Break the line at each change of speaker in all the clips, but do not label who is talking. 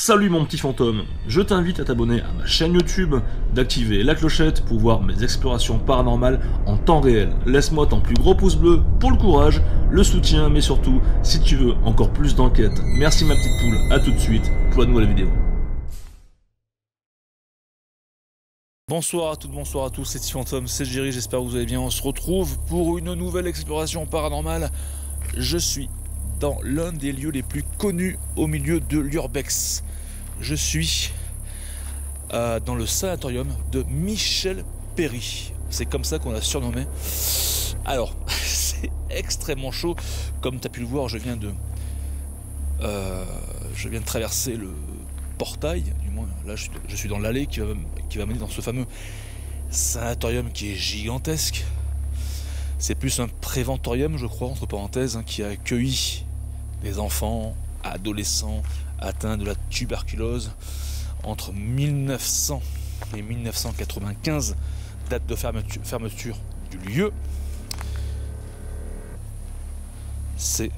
Salut mon petit fantôme, je t'invite à t'abonner à ma chaîne YouTube, d'activer la clochette pour voir mes explorations paranormales en temps réel. Laisse-moi ton plus gros pouce bleu pour le courage, le soutien, mais surtout, si tu veux encore plus d'enquêtes. Merci ma petite poule, à tout de suite pour la nouvelle vidéo. Bonsoir à toutes, bonsoir à tous, c'est Fantôme, c'est Jerry, j'espère que vous allez bien. On se retrouve pour une nouvelle exploration paranormale. Je suis dans l'un des lieux les plus connus au milieu de l'Urbex. Je suis dans le sanatorium de Michel Péry. C'est comme ça qu'on l'a surnommé. Alors, c'est extrêmement chaud. Comme tu as pu le voir, je viens de traverser le portail. Du moins, là, je suis dans l'allée qui va mener dans ce fameux sanatorium qui est gigantesque. C'est plus un préventorium, je crois, entre parenthèses, hein, qui a accueilli des enfants, adolescents atteints de la tuberculose entre 1900 et 1995, date de fermeture du lieu. C'est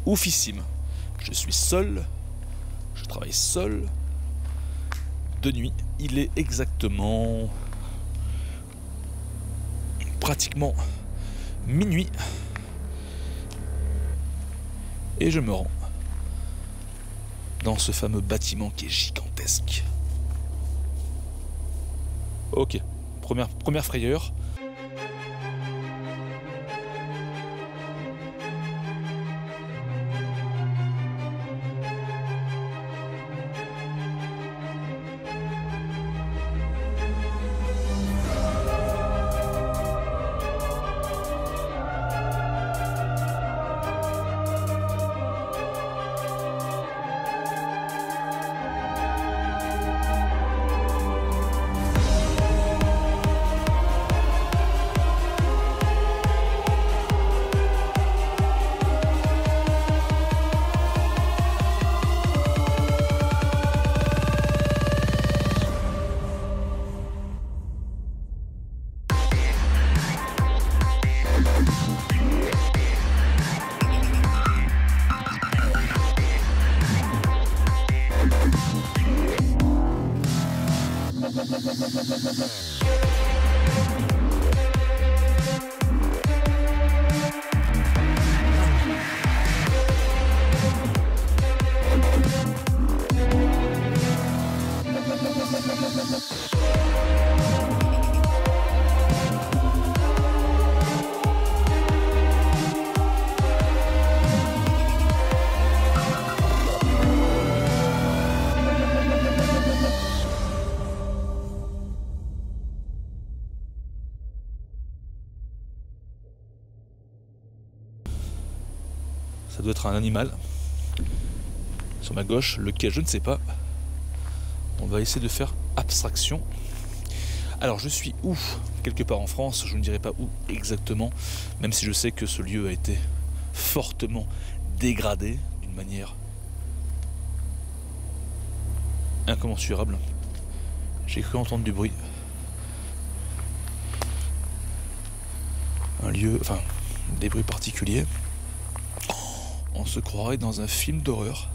oufissime. Je suis seul, je travaille seul, de nuit. Il est exactement pratiquement minuit et je me rends dans ce fameux bâtiment qui est gigantesque. Ok, première frayeur. Ça doit être un animal. Sur ma gauche, lequel je ne sais pas. On va essayer de faire abstraction. Alors je suis où? Quelque part en France, je ne dirais pas où exactement, même si je sais que ce lieu a été fortement dégradé d'une manière incommensurable. J'ai cru entendre du bruit. Un lieu, enfin, des bruits particuliers. On se croirait dans un film d'horreur.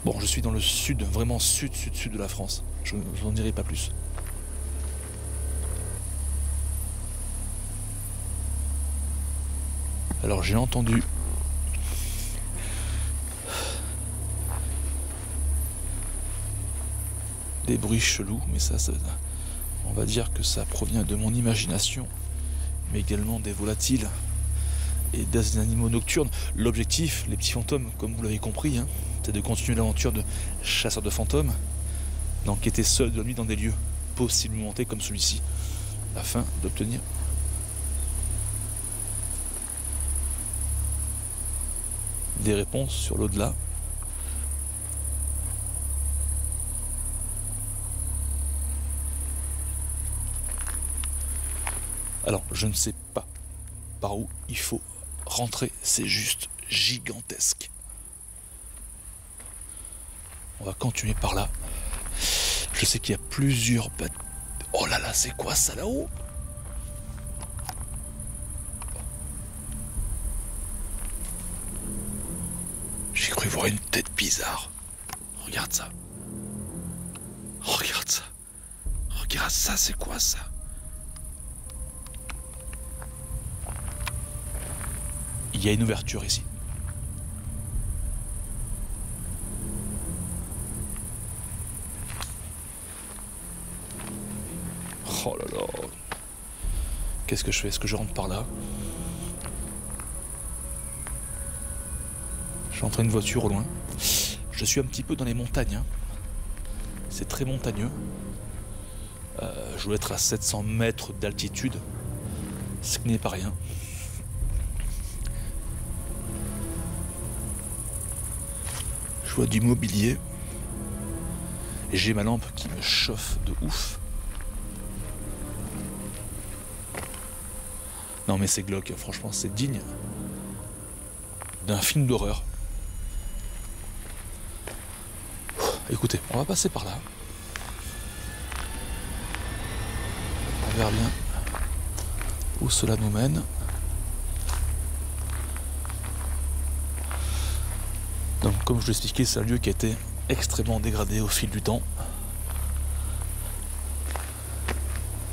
Bon, je suis dans le sud, vraiment sud de la France. Je n'en dirai pas plus. Alors j'ai entendu des bruits chelous, mais ça, on va dire que ça provient de mon imagination, mais également des volatiles et des animaux nocturnes. L'objectif, les petits fantômes, comme vous l'avez compris, hein, c'est de continuer l'aventure de chasseur de fantômes, d'enquêter seul de nuit dans des lieux possiblement hantés comme celui-ci, afin d'obtenir des réponses sur l'au-delà. Alors, je ne sais pas par où il faut rentrer, c'est juste gigantesque. On va continuer par là. Je sais qu'il y a plusieurs bâtiments. Oh là là, c'est quoi ça là-haut? J'ai cru voir une tête bizarre. Regarde ça. Regarde ça. Regarde ça, c'est quoi ça? Il y a une ouverture ici. Oh là là. Qu'est-ce que je fais? Est-ce que je rentre par là? J'entends une voiture au loin. Je suis un petit peu dans les montagnes. Hein. C'est très montagneux. Je dois être à 700 mètres d'altitude. Ce qui n'est pas rien. Je vois du mobilier. Et j'ai ma lampe qui me chauffe de ouf. Non mais c'est glauque, franchement c'est digne d'un film d'horreur. Écoutez, on va passer par là. On verra bien où cela nous mène. Donc comme je vous l'expliquais, c'est un lieu qui a été extrêmement dégradé au fil du temps.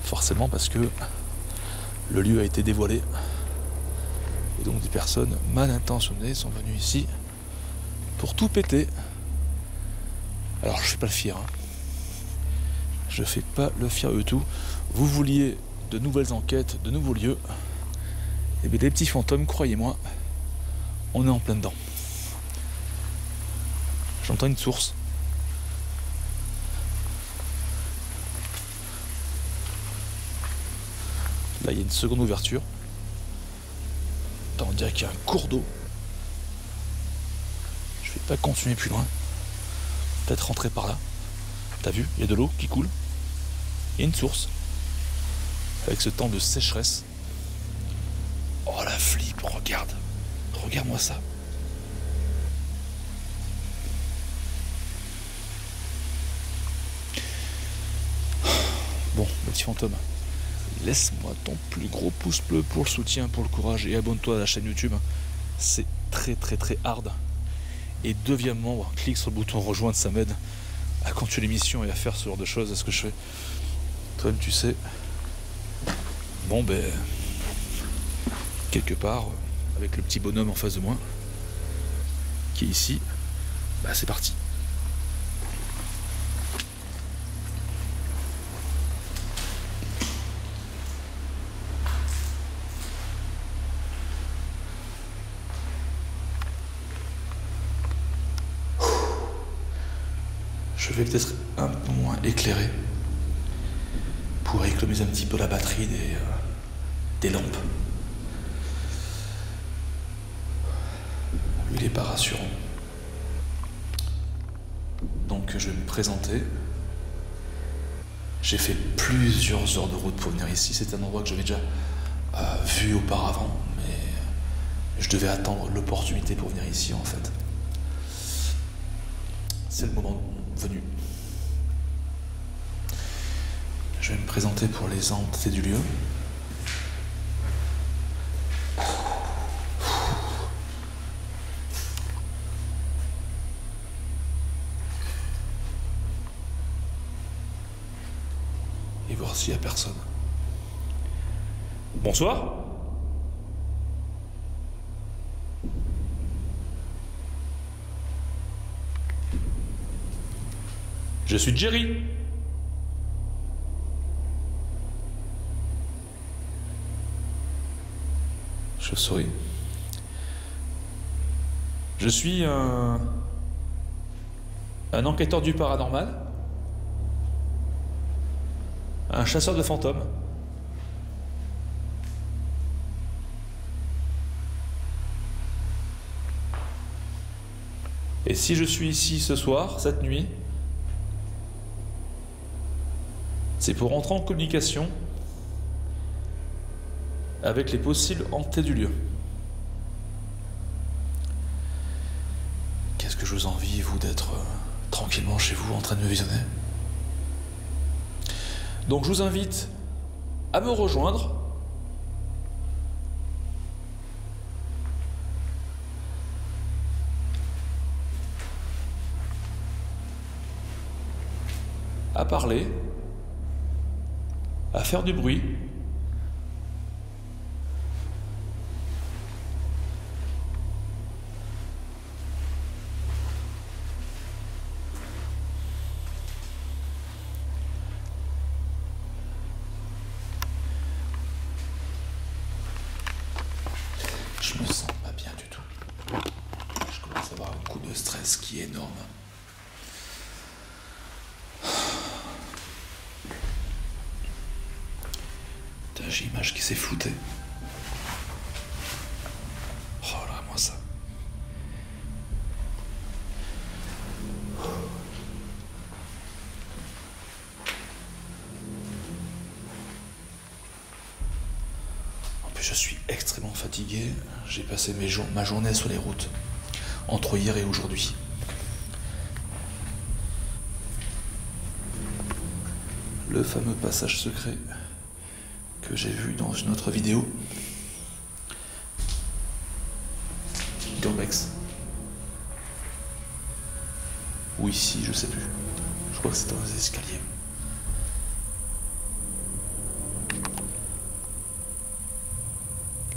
Forcément parce que le lieu a été dévoilé. Et donc des personnes mal intentionnées sont venues ici pour tout péter. Alors je fais pas le fier. Hein. Je fais pas le fier du tout. Vous vouliez de nouvelles enquêtes, de nouveaux lieux. Et bien les petits fantômes, croyez-moi, on est en plein dedans. J'entends une source. Là il y a une seconde ouverture. On dirait qu'il y a un cours d'eau. Je vais pas continuer plus loin. Peut-être rentrer par là. T'as vu, il y a de l'eau qui coule. Il y a une source. Avec ce temps de sécheresse. Oh la flippe, regarde. Regarde-moi ça. Bon, le petit fantôme. Laisse-moi ton plus gros pouce bleu pour le soutien, pour le courage et abonne-toi à la chaîne YouTube. C'est très très très hard. Et deviens membre, clique sur le bouton rejoindre, ça m'aide à continuer l'émission et à faire ce genre de choses, à ce que je fais. Toi-même tu sais. Bon ben, quelque part, avec le petit bonhomme en face de moi, qui est ici, bah c'est parti. Je vais peut-être un peu moins éclairer pour économiser un petit peu la batterie des lampes. Il n'est pas rassurant. Donc je vais me présenter. J'ai fait plusieurs heures de route pour venir ici. C'est un endroit que j'avais déjà vu auparavant, mais je devais attendre l'opportunité pour venir ici en fait. C'est le moment venu. Je vais me présenter pour les entités du lieu. Et voir s'il n'y a personne. Bonsoir. Je suis Jerry. Chauve-souris. Je suis un enquêteur du paranormal, un chasseur de fantômes. Et si je suis ici ce soir, cette nuit, c'est pour entrer en communication avec les possibles hantés du lieu. Qu'est-ce que je vous envie, vous, d'être tranquillement chez vous en train de me visionner? Donc je vous invite à me rejoindre. à parler, à faire du bruit. Je me sens pas bien du tout. Je commence à avoir un coup de stress qui est énorme. J'ai l'image qui s'est floutée. Oh là, moi ça. En plus, je suis extrêmement fatigué. J'ai passé ma journée sur les routes, entre hier et aujourd'hui. Le fameux passage secret que j'ai vu dans une autre vidéo d'Urbex. Ou ici, je sais plus. Je crois que c'est dans les escaliers.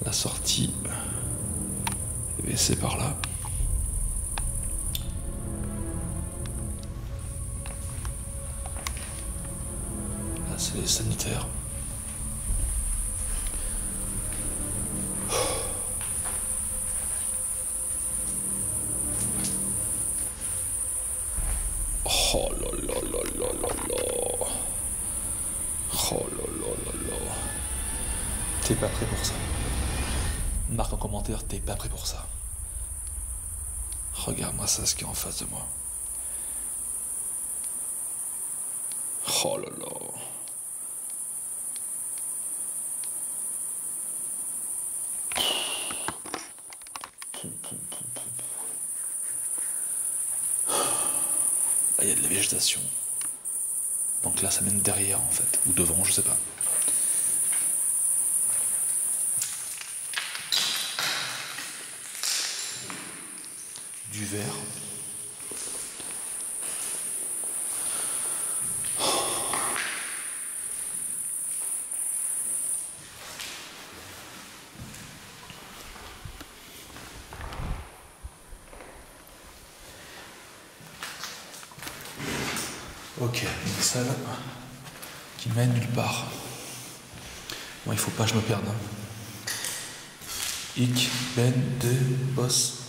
La sortie, c'est par là. Là, c'est les sanitaires. Oh là là là là là là. Oh là là là là. T'es pas prêt pour ça. Marque en commentaire, t'es pas prêt pour ça. Regarde-moi ça, ce qui est en face de moi. Oh là là. Là, il y a de la végétation. Donc là, ça mène derrière, en fait. Ou devant, je sais pas. Du verre. Ok, une salle qui mène nulle part. Bon, il faut pas que je me perde. Ich bin der Boss.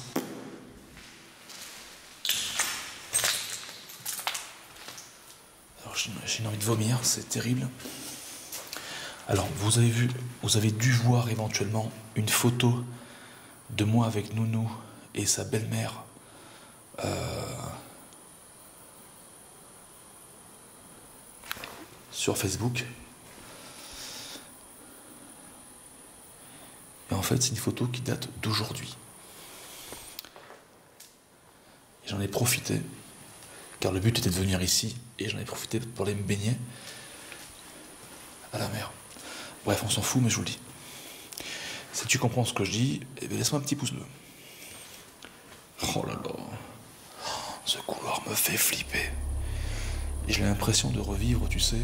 Alors j'ai envie de vomir, c'est terrible. Alors vous avez dû voir éventuellement une photo de moi avec Nounou et sa belle-mère. Sur Facebook. Et en fait, c'est une photo qui date d'aujourd'hui. Et j'en ai profité, car le but était de venir ici, et j'en ai profité pour aller me baigner à la mer. Bref, on s'en fout, mais je vous le dis. Si tu comprends ce que je dis, eh bien laisse-moi un petit pouce bleu. Oh là là, ce couloir me fait flipper. Et j'ai l'impression de revivre, tu sais,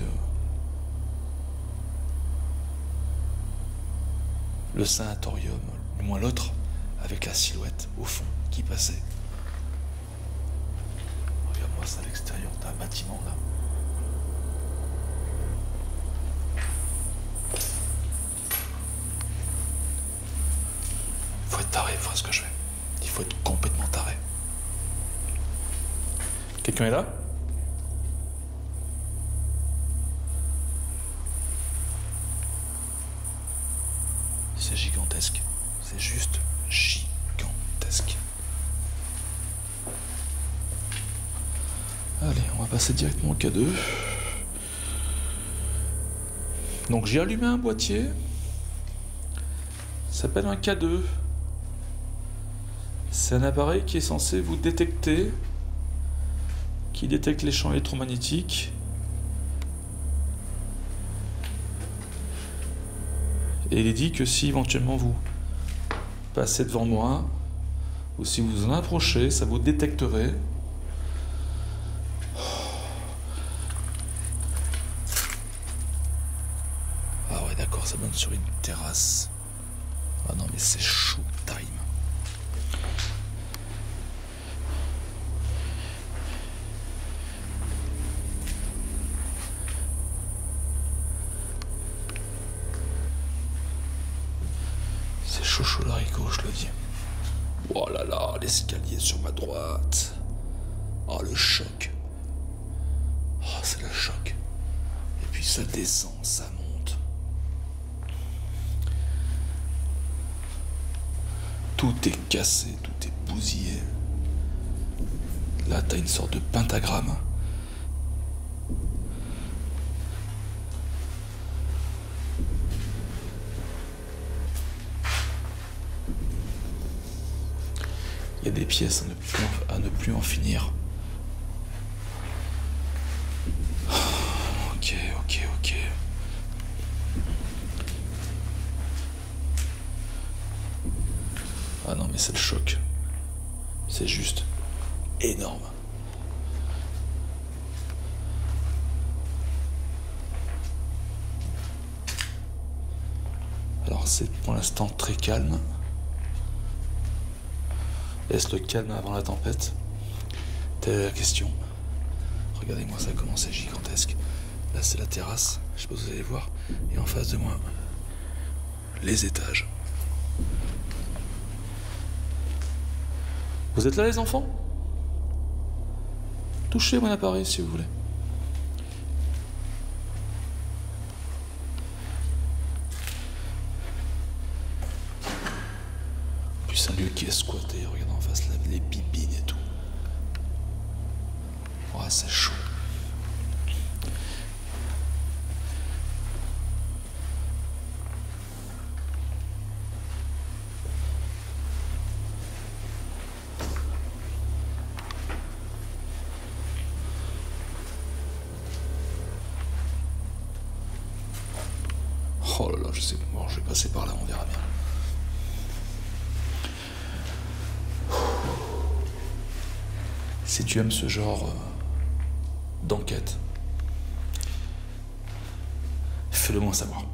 le sanatorium, du moins l'autre, avec la silhouette au fond qui passait. Regarde-moi ça à l'extérieur d'un bâtiment là. Il faut être taré, voilà ce que je fais. Il faut être complètement taré. Quelqu'un est là ? C'est gigantesque. C'est juste gigantesque. Allez, on va passer directement au K2. Donc j'ai allumé un boîtier. Ça s'appelle un K2. C'est un appareil qui est censé vous détecter, qui détecte les champs électromagnétiques. Et il est dit que si éventuellement vous passez devant moi, ou si vous en approchez, ça vous détecterait. Ça donne sur une terrasse. Ah non mais c'est chaud time. C'est chaud chaud l'haricot, je le dis. Oh là là, l'escalier sur ma droite. Oh le choc. Oh c'est le choc. Et puis ça descend, ça monte. Tout est cassé, tout est bousillé. Là t'as une sorte de pentagramme. Il y a des pièces à ne plus en finir. Ok. Ah non mais c'est le choc. C'est juste énorme. Alors c'est pour l'instant très calme. Est-ce le calme avant la tempête? Telle est la question. Regardez-moi ça, comment c'est gigantesque. Là c'est la terrasse, je sais pas si vous allez voir. Et en face de moi, les étages. Vous êtes là les enfants? Touchez mon appareil si vous voulez. Puis c'est un lieu qui est squatté, regardez en face là, les bibines et tout. Oh c'est chaud. Oh là là, je sais pas, bon, je vais passer par là, on verra bien. Si tu aimes ce genre d'enquête, fais-le moi savoir.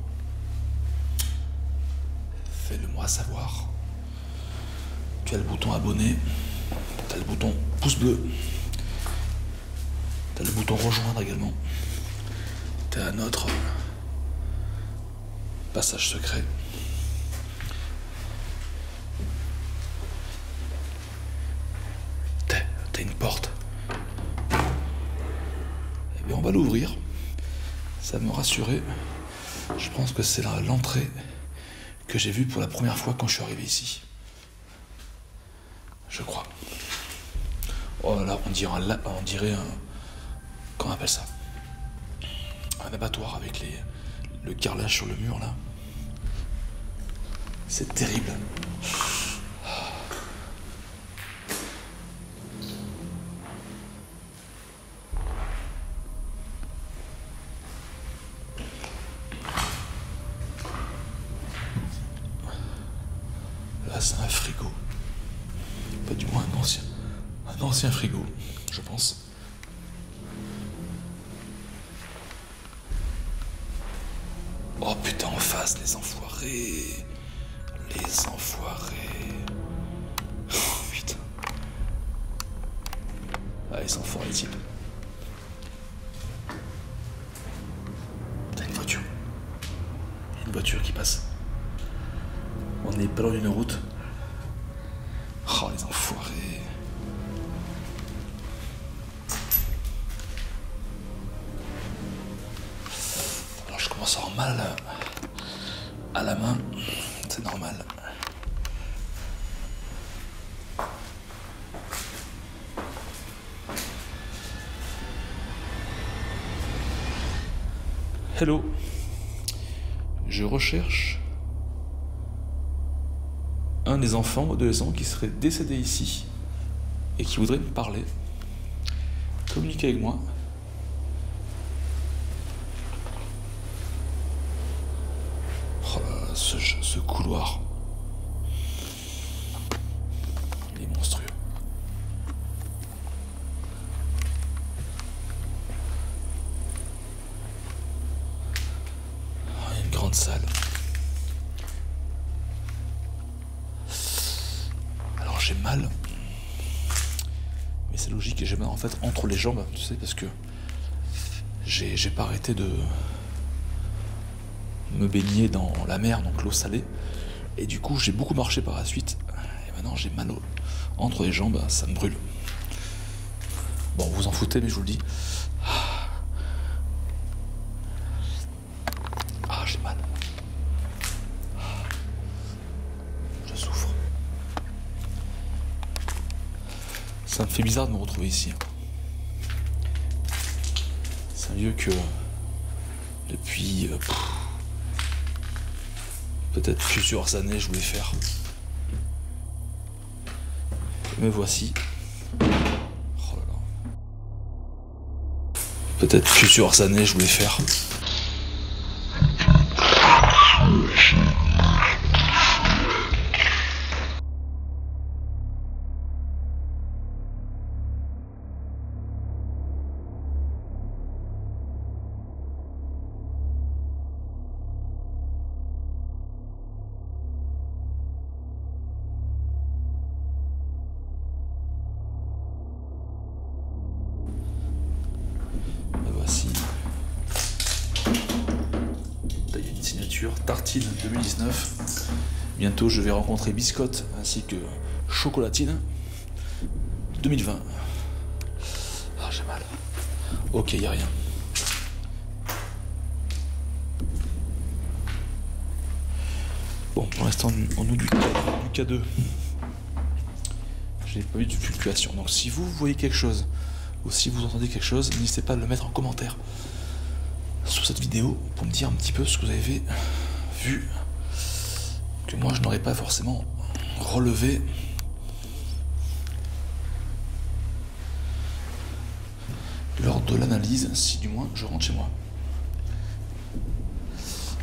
Fais-le moi savoir. Tu as le bouton abonné, tu as le bouton pouce bleu, tu as le bouton rejoindre également. Tu as un autre passage secret. T'as une porte. Eh bien, on va l'ouvrir. Ça me rassurer. Je pense que c'est l'entrée que j'ai vue pour la première fois quand je suis arrivé ici. Je crois. Oh là là, on dirait un... Comment on appelle ça? Un abattoir avec le carrelage sur le mur là. C'est terrible. Là c'est un frigo. Pas du moins un ancien frigo, je pense. Oh putain, en face, les enfoirés. Les enfoirés. Oh putain. Ah, ils sont forts les types. T'as une voiture. Une voiture qui passe. On est pas loin d'une route. Oh les enfoirés. Alors je commence à avoir mal à la main. C'est normal. Hello. Je recherche un des enfants ou adolescents qui serait décédé ici et qui voudrait me parler, communiquer avec moi. Oh là là, ce couloir, il est monstrueux. Oh, il y a une grande salle. j'ai mal. Mais c'est logique, j'ai mal en fait entre les jambes, tu sais, parce que j'ai pas arrêté de me baigner dans la mer, donc l'eau salée. Et du coup, j'ai beaucoup marché par la suite. Et maintenant, j'ai mal entre les jambes, ça me brûle. Bon, vous en foutez, mais je vous le dis. Ah, j'ai mal. Je souffre. Ça me fait bizarre de me retrouver ici. C'est mieux que depuis peut-être plusieurs années je voulais faire. Et me voici. Oh là là. Peut-être plusieurs années je voulais faire. Tartine 2019. Bientôt je vais rencontrer Biscotte ainsi que Chocolatine 2020. Ah, j'ai mal. Ok, y a rien. Bon, pour l'instant on nous du K2. J'ai pas eu de fluctuation. Donc si vous voyez quelque chose ou si vous entendez quelque chose, n'hésitez pas à le mettre en commentaire sous cette vidéo pour me dire un petit peu ce que vous avez vu que moi je n'aurais pas forcément relevé lors de l'analyse, si du moins je rentre chez moi.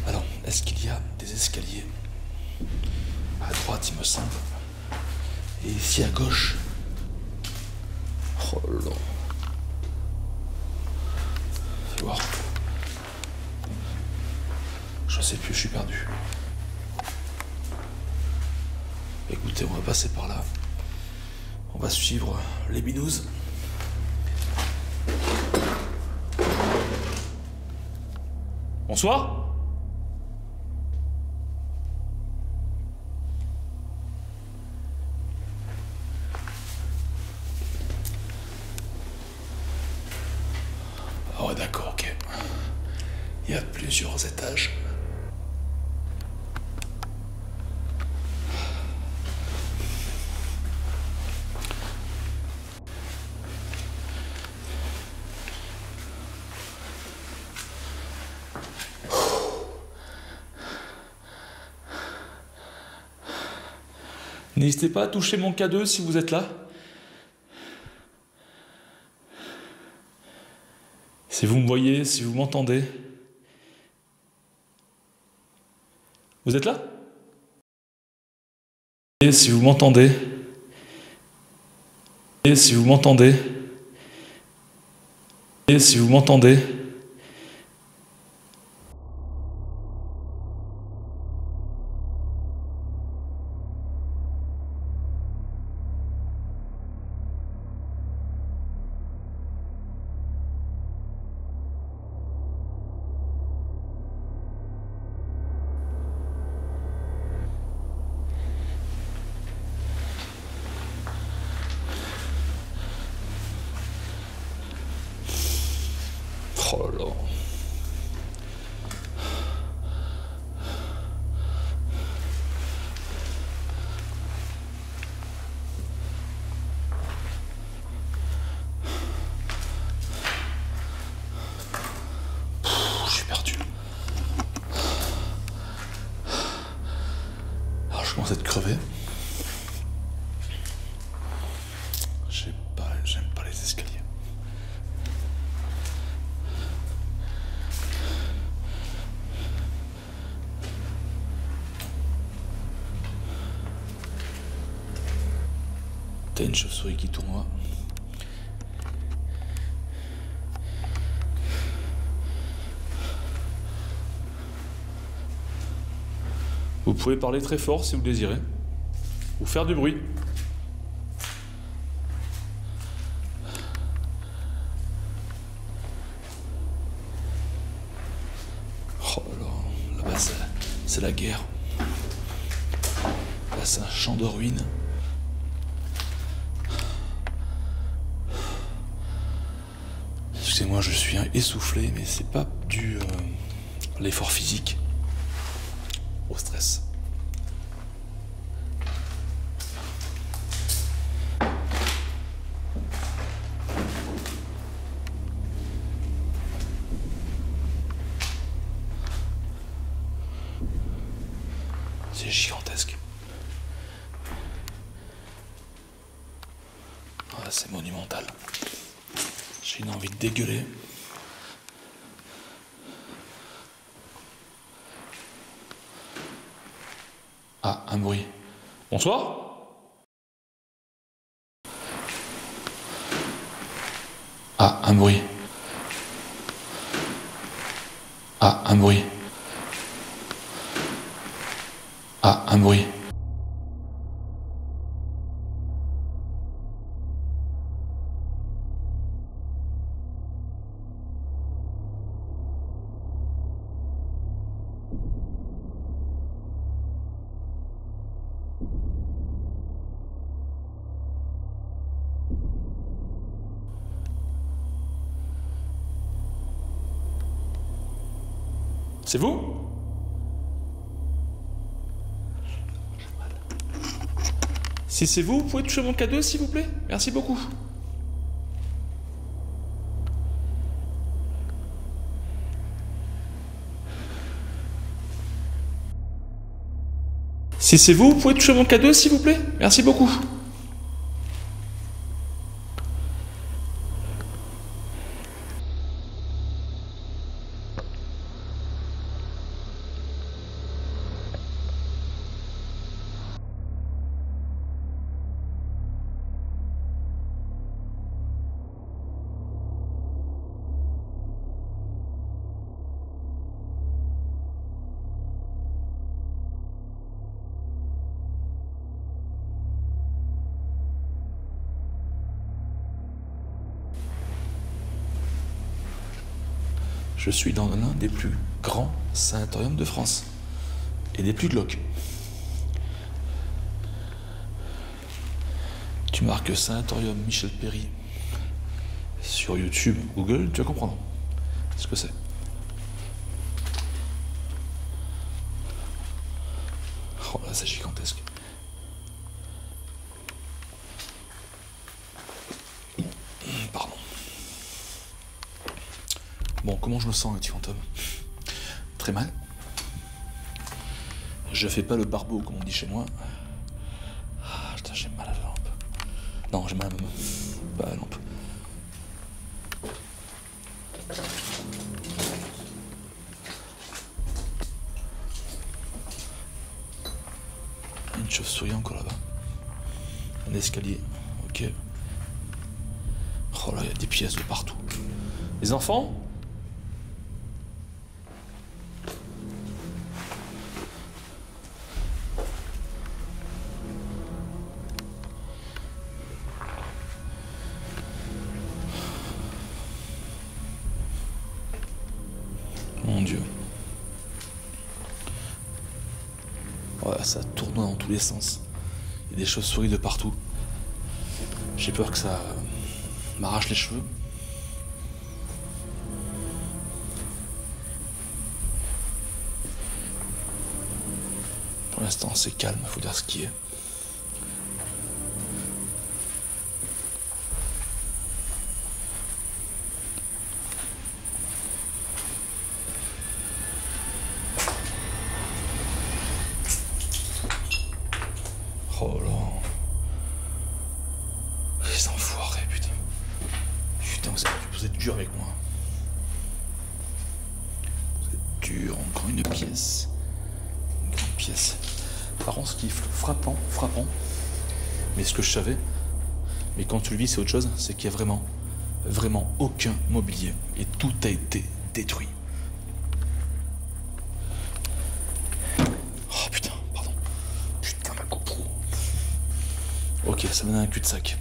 Alors, est-ce qu'il y a des escaliers à droite, il me semble, et ici à gauche? Oh là là. Fais voir. Je sais plus, je suis perdu. Écoutez, on va passer par là. On va suivre les binous. Bonsoir. Ah ouais, d'accord, ok. Il y a plusieurs étages. N'hésitez pas à toucher mon K2 si vous êtes là. Si vous me voyez, si vous m'entendez. Vous êtes là? Et si vous m'entendez. Et si vous m'entendez. Et si vous m'entendez. Oh là là. Je suis perdu. Alors je commence à être crevé. J'aime pas les escaliers. T'as une chauve-souris qui tournoie. Vous pouvez parler très fort si vous le désirez, ou faire du bruit. la guerre. Là, c'est un champ de ruines. Excusez-moi, je suis essoufflé, mais c'est pas dû à l'effort physique, au stress. C'est gigantesque. Ah, c'est monumental. J'ai une envie de dégueuler. Ah, un bruit. Bonsoir. Ah, un bruit. Ah, un bruit. Ah, un bruit. C'est vous? Si c'est vous, vous pouvez toucher mon cadeau, s'il vous plaît? Merci beaucoup. Si c'est vous, vous pouvez toucher mon cadeau, s'il vous plaît? Merci beaucoup. Je suis dans l'un des plus grands sanatoriums de France et des plus glauques. Tu marques sanatorium Michel Péry sur YouTube, Google, tu vas comprendre ce que c'est. Oh là, c'est gigantesque. Pardon. Bon, comment je me sens, le petit fantôme? Très mal. Je fais pas le barbeau, comme on dit chez moi. Ah, putain, j'ai mal à la lampe. Non, j'ai mal à la main. Pas à la lampe. Une chauve-souris encore là-bas. Un escalier. Ok. Oh là, il y a des pièces de partout. Les enfants? Mon Dieu. Ouais, ça tourne dans tous les sens. Il y a des chauves-souris de partout. J'ai peur que ça m'arrache les cheveux. Pour l'instant, c'est calme, faut dire ce qui est. Oh là. Les enfoirés, putain. Putain, vous êtes dur avec moi. Vous êtes dur, encore une pièce. Une grande pièce. Par contre, ce qui est frappant, mais ce que je savais, mais quand tu le vis, c'est autre chose, c'est qu'il y a vraiment aucun mobilier. Et tout a été détruit. Oh putain, pardon. Putain, ma GoPro. Ok, ça mène à un cul-de-sac.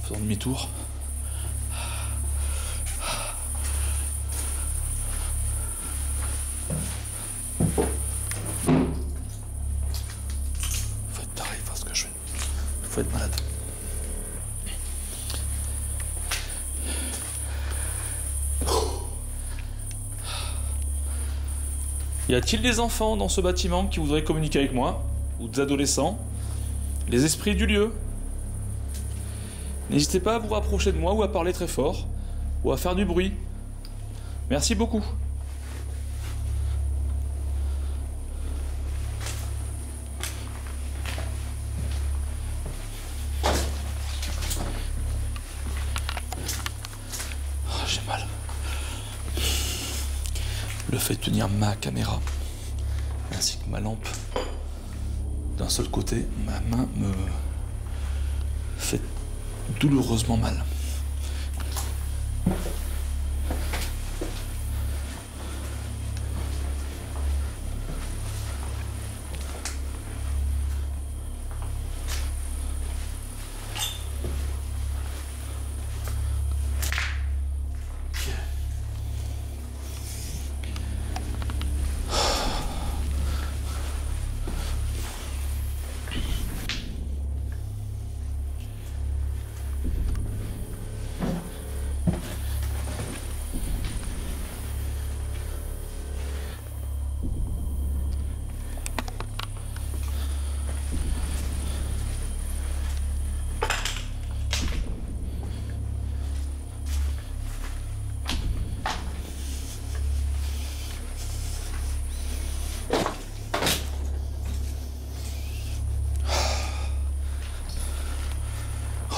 Faisons demi-tour. Y a-t-il des enfants dans ce bâtiment qui voudraient communiquer avec moi? Ou des adolescents? Les esprits du lieu? N'hésitez pas à vous rapprocher de moi ou à parler très fort, ou à faire du bruit. Merci beaucoup. Oh, j'ai mal. Le fait de tenir ma caméra, ainsi que ma lampe, d'un seul côté, ma main me fait douloureusement mal.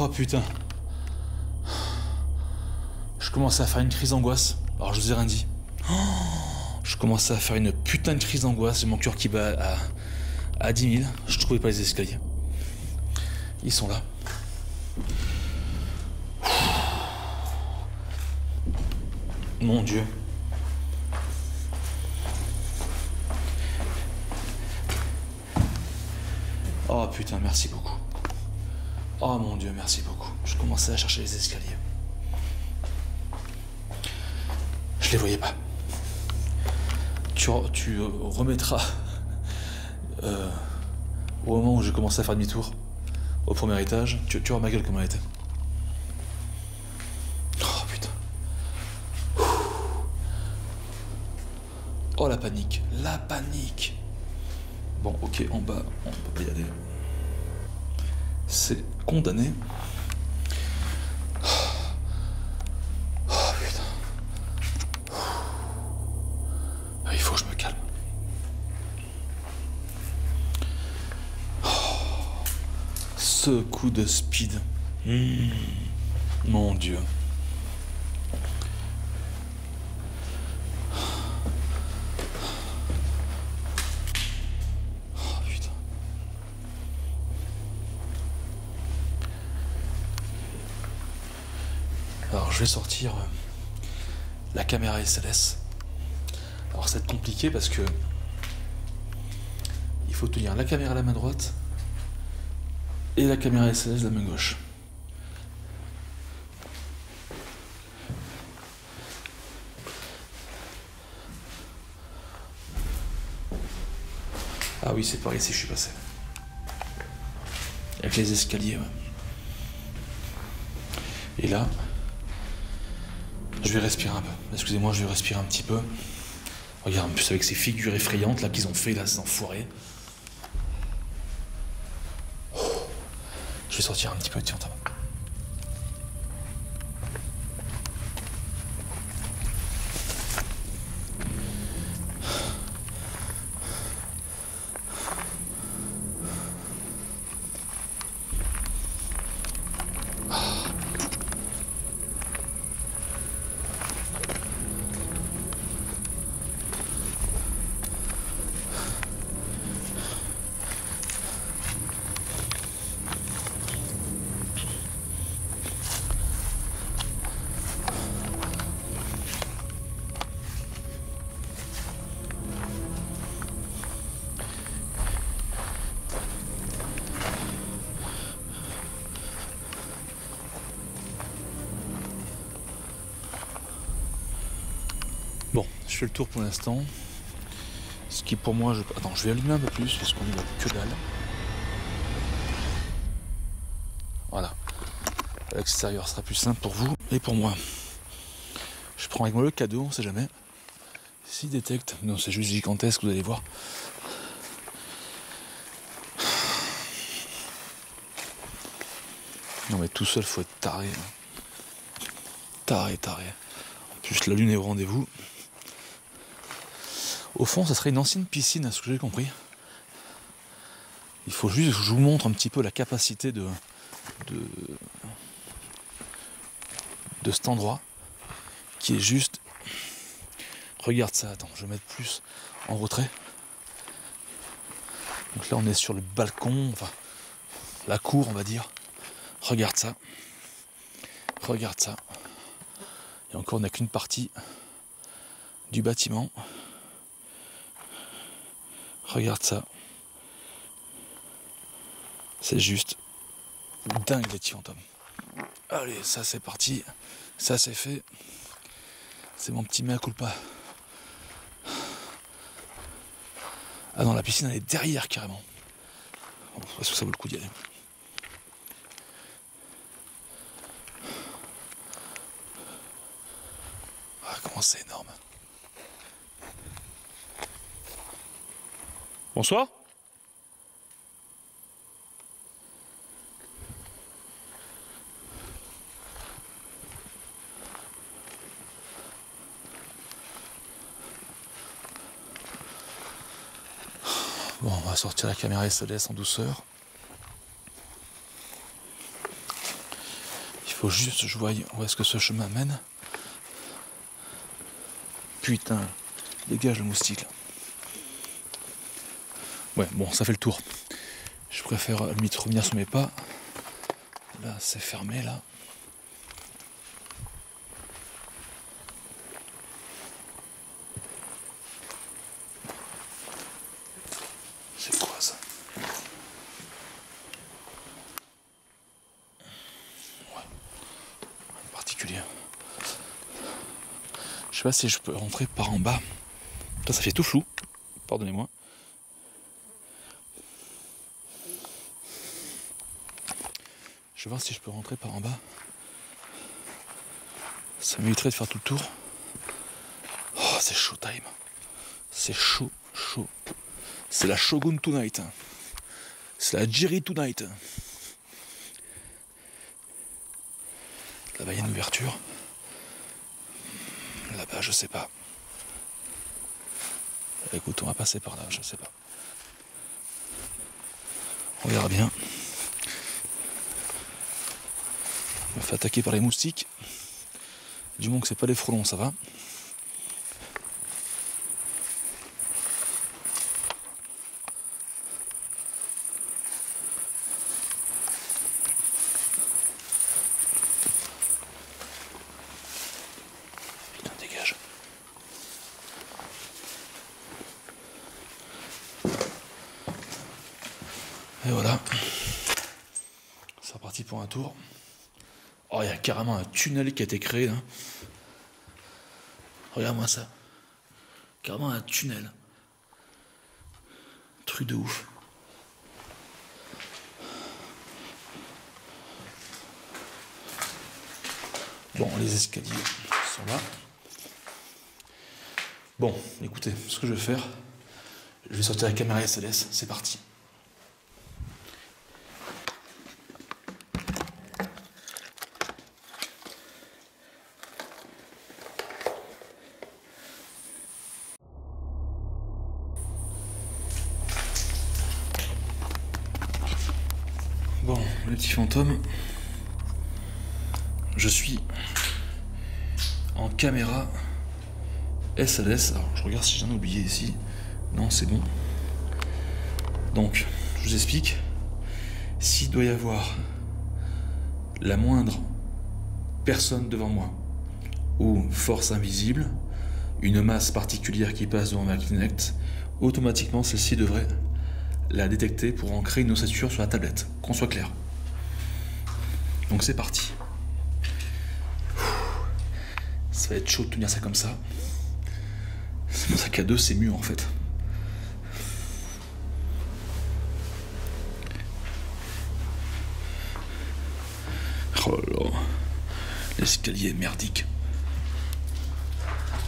Oh putain. Je commençais à faire une crise d'angoisse. Alors je vous ai rien dit. Je commençais à faire une putain de crise d'angoisse. J'ai mon cœur qui bat à 10 000. Je trouvais pas les escaliers. Ils sont là. Mon Dieu. Oh putain, merci beaucoup. Oh mon Dieu, merci beaucoup. Je commençais à chercher les escaliers. Je les voyais pas. Tu remettras au moment où j'ai commencé à faire demi-tour au premier étage. Tu vois ma gueule comment elle était. Oh putain. Oh la panique. La panique. Bon ok, en bas, on peut pas y aller. C'est condamné. Oh putain. Il faut que je me calme. Oh, ce coup de speed. Mon Dieu. Alors je vais sortir la caméra SLS. Alors ça va être compliqué parce que il faut tenir la caméra à la main droite et la caméra SLS de la main gauche. Ah oui, c'est par ici que je suis passé. Avec les escaliers, ouais. Et là, je vais respirer un peu. Excusez-moi, je vais respirer un petit peu. Regarde, en plus avec ces figures effrayantes là qu'ils ont fait là, ces enfoirés. Je vais sortir un petit peu, tiens, attends. Bon, je fais le tour pour l'instant. Ce qui pour moi, Attends, je vais allumer un peu plus parce qu'on y voit que dalle. Voilà. À l'extérieur, ce sera plus simple pour vous et pour moi. Je prends avec moi le cadeau, on sait jamais. S'il détecte, non c'est juste gigantesque, vous allez voir. Non mais tout seul faut être taré. Taré. En plus la lune est au rendez-vous. Au fond ça serait une ancienne piscine à ce que j'ai compris. Il faut juste que je vous montre un petit peu la capacité de cet endroit qui est juste. Regarde ça, attends, je vais mettre plus en retrait. Donc là on est sur le balcon, enfin la cour on va dire. Regarde ça. Et encore on n'a qu'une partie du bâtiment. Regarde ça. C'est juste dingue les petits fantômes. Allez, ça c'est parti. Ça c'est fait. C'est mon petit mea culpa. Ah non, la piscine elle est derrière carrément. Bon, est-ce que ça vaut le coup d'y aller? Ah, comment c'est énorme. Bonsoir. Bon, on va sortir la caméra SLS en douceur. Il faut juste que je voie où est-ce que ce chemin mène. Putain, dégage le moustique là. Ouais, bon, ça fait le tour. Je préfère limite revenir sur mes pas. Là, c'est fermé là. C'est quoi ça? Ouais, particulier. Je sais pas si je peux rentrer par en bas. Ça fait tout flou. Pardonnez-moi. Je vais voir si je peux rentrer par en bas. Ça m'éviterait de faire tout le tour. Oh, c'est chaud time. C'est chaud. C'est la Shogun Tonight. C'est la Jiri Tonight. Là-bas, il y a une ouverture. Là-bas, je sais pas. Écoute, on va passer par là, je sais pas. On verra bien. Je me fais attaquer par les moustiques. Du moins que c'est pas les frelons, ça va. Putain, dégage. Et voilà. C'est reparti pour un tour. Oh, il y a carrément un tunnel qui a été créé là. Regarde-moi ça. Carrément un tunnel. Truc de ouf. Bon, les escaliers sont là. Bon, écoutez, ce que je vais faire, je vais sortir la caméra SLS, c'est parti. Bon, les petits fantômes, je suis en caméra SLS. Alors, je regarde si j'en ai oublié ici. Non, c'est bon. Donc, je vous explique. S'il doit y avoir la moindre personne devant moi, ou force invisible, une masse particulière qui passe devant ma Kinect, automatiquement celle-ci devrait la détecter pour en créer une ossature sur la tablette, qu'on soit clair. Donc c'est parti. Ça va être chaud de tenir ça comme ça. Mon sac à dos c'est mieux en fait. Oh là là. L'escalier est merdique.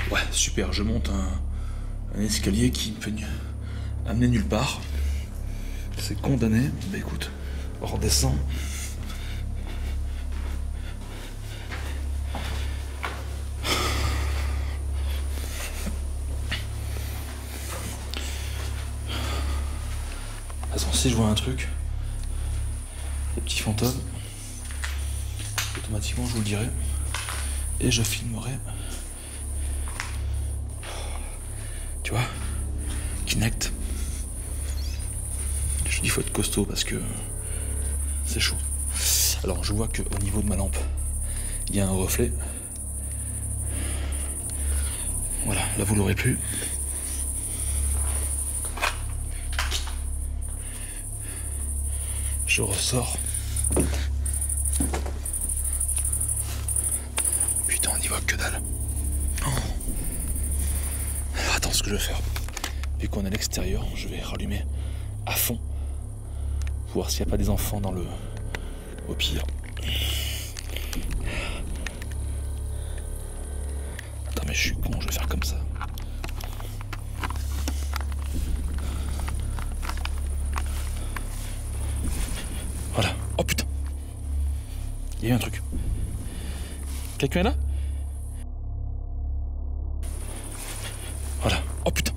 Ouais, super, je monte Un escalier qui me fait amener nulle part. C'est condamné. Bah écoute, on redescend. Si je vois un truc, des petits fantômes, automatiquement je vous le dirai et je filmerai. Tu vois, Kinect. Je dis faut être costaud parce que c'est chaud. Alors je vois qu'au niveau de ma lampe, il y a un reflet. Voilà, là vous l'aurez plus. Je ressors. Putain, on y voit que dalle. Oh. Alors attends, ce que je vais faire. Vu qu'on est à l'extérieur, je vais rallumer à fond. Pour voir s'il n'y a pas des enfants dans le... Au pire. Attends, mais je suis con, je vais faire comme ça. Voilà. Oh putain. Il y a eu un truc. Quelqu'un est là? Voilà. Oh putain.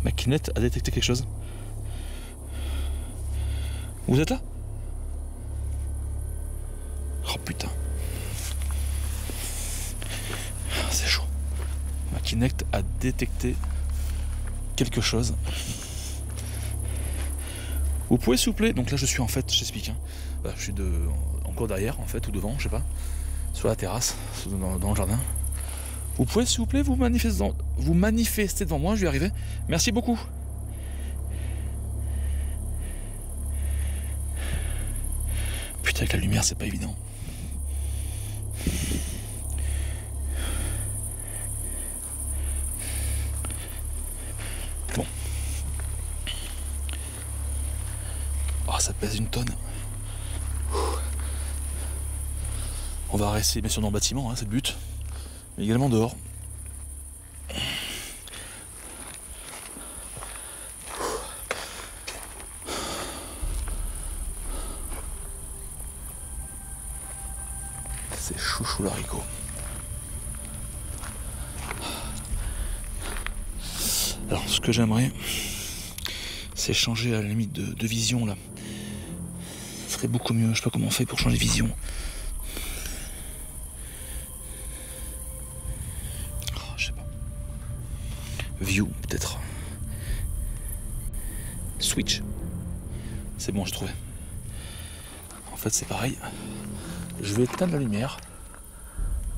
Ma Kinect a détecté quelque chose. Vous êtes là? Oh putain. C'est chaud. Ma Kinect a détecté quelque chose. Vous pouvez s'il vous plaît, donc là je suis en fait, j'explique, hein. Je suis encore derrière en fait, ou devant, je sais pas, sur la terrasse, dans le jardin. Vous pouvez s'il vous plaît vous manifester devant moi, je vais arriver. Merci beaucoup. Putain, avec la lumière c'est pas évident. Bon. Oh, ça pèse une tonne. On va rester bien sûr dans le bâtiment, hein, c'est le but. Mais également dehors. C'est chouchou l'haricot. Alors ce que j'aimerais, c'est changer à la limite de vision là. Ce serait beaucoup mieux, je sais pas comment on fait pour changer de vision. View, peut-être. Switch. C'est bon, j'ai trouvé. En fait, c'est pareil. Je vais éteindre la lumière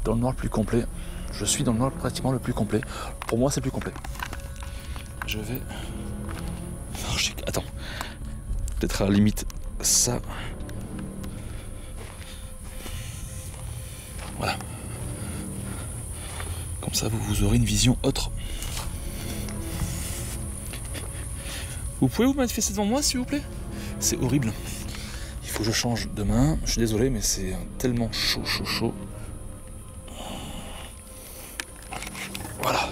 dans le noir le plus complet. Je suis dans le noir pratiquement le plus complet. Pour moi, c'est plus complet. Je vais... Oh, attends. Peut-être à la limite ça. Voilà. Comme ça, vous aurez une vision autre. Vous pouvez vous manifester devant moi, s'il vous plaît? C'est horrible. Il faut que je change de main. Je suis désolé, mais c'est tellement chaud. Voilà.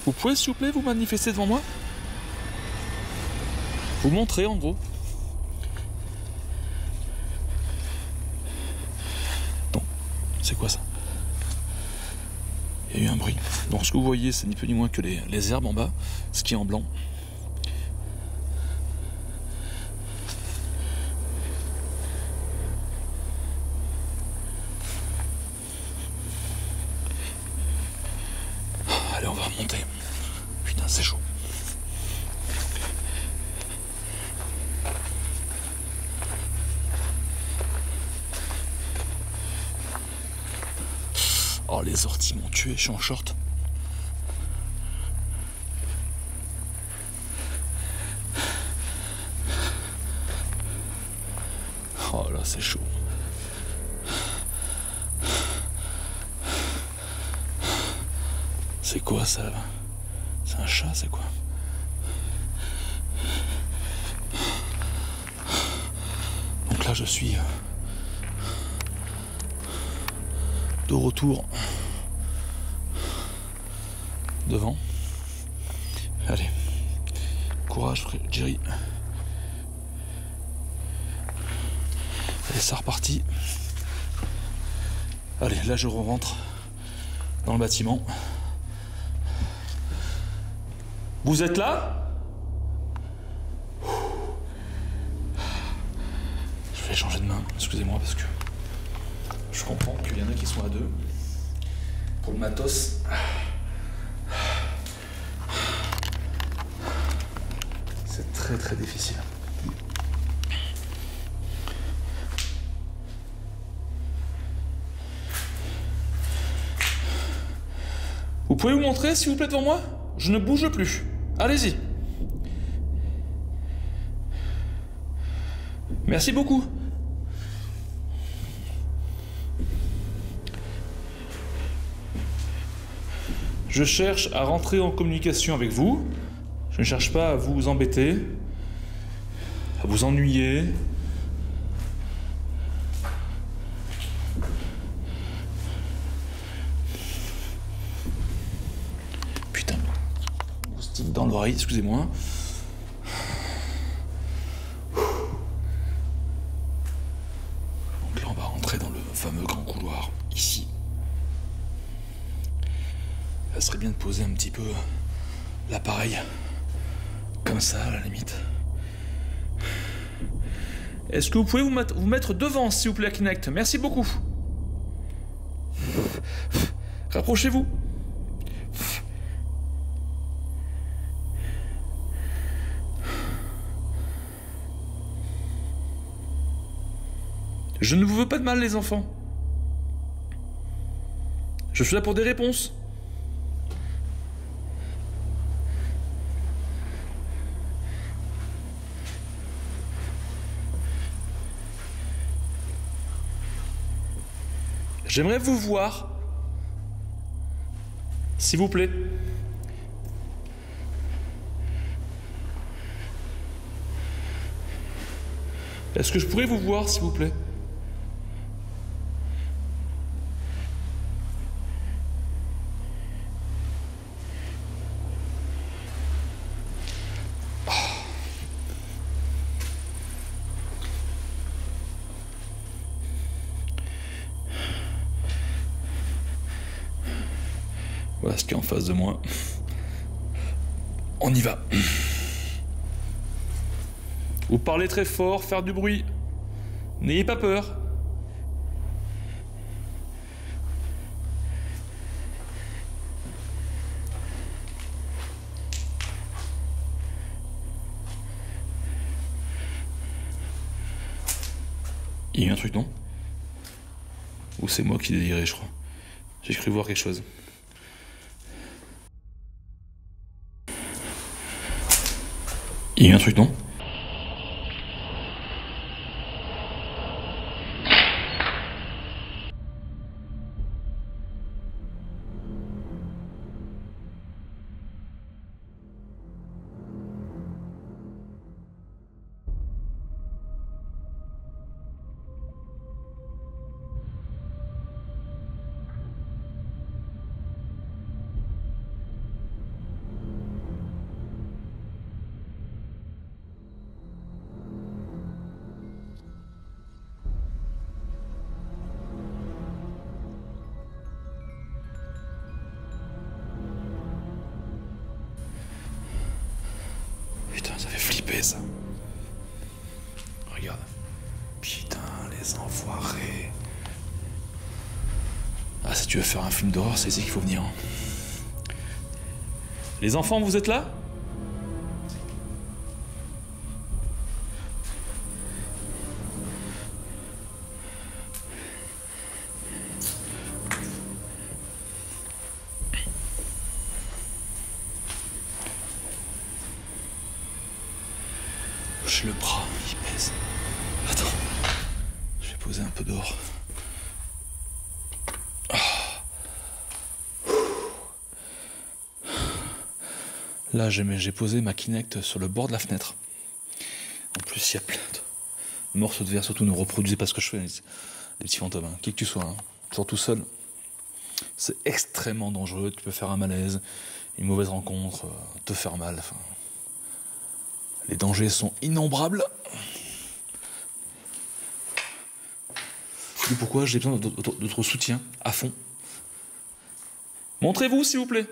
Vous pouvez, s'il vous plaît, vous manifester devant moi? Vous montrer, en gros. Donc, c'est quoi ça? Il y a eu un bruit. Donc ce que vous voyez, c'est ni plus ni moins que les herbes en bas, ce qui est en blanc. Allez, on va remonter. Putain, c'est chaud. Oh, les orties m'ont tué, je suis en short. Oh là, c'est chaud. C'est quoi ça là? C'est un chat, c'est quoi? Donc là, je suis de retour devant. Allez, courage, Jerry. Allez, ça reparti. Allez, là, je rentre dans le bâtiment. Vous êtes là? Je vais changer de main, excusez-moi, parce que je comprends qu'il y en a qui sont à deux. Pour le matos, c'est très très difficile. Vous pouvez vous montrer, s'il vous plaît, devant moi? Je ne bouge plus. Allez-y. Merci beaucoup. Je cherche à rentrer en communication avec vous. Je ne cherche pas à vous embêter, à vous ennuyer. Putain, moustique dans l'oreille, excusez-moi. Donc là, on va rentrer dans le fameux grand couloir, ici. Ça serait bien de poser un petit peu l'appareil, comme ça à la limite. Est-ce que vous pouvez vous mettre devant, s'il vous plaît, Kinect? Merci beaucoup. Rapprochez-vous. Je ne vous veux pas de mal, les enfants. Je suis là pour des réponses. J'aimerais vous voir, s'il vous plaît. Est-ce que je pourrais vous voir, s'il vous plaît? Voilà ce qui est en face de moi. On y va. Vous parlez très fort, faire du bruit. N'ayez pas peur. Il y a eu un truc, non? Ou c'est moi qui délirais, je crois. J'ai cru voir quelque chose. Il y a eu un truc, non? viré ça. Regarde. Putain, les enfoirés. Ah, si tu veux faire un film d'horreur, c'est ici qu'il faut venir. Les enfants, vous êtes là? J'ai le bras, il pèse. Attends, je vais poser un peu dehors. Là, j'ai posé ma Kinect sur le bord de la fenêtre. En plus, il y a plein de morceaux de verre. Surtout, ne reproduisez pas ce que je fais, les petits fantômes. Hein. Qui que tu sois, hein. Surtout seul. C'est extrêmement dangereux. Tu peux faire un malaise, une mauvaise rencontre, te faire mal. Enfin, les dangers sont innombrables. C'est pourquoi j'ai besoin de votre soutien à fond. Montrez-vous, s'il vous plaît.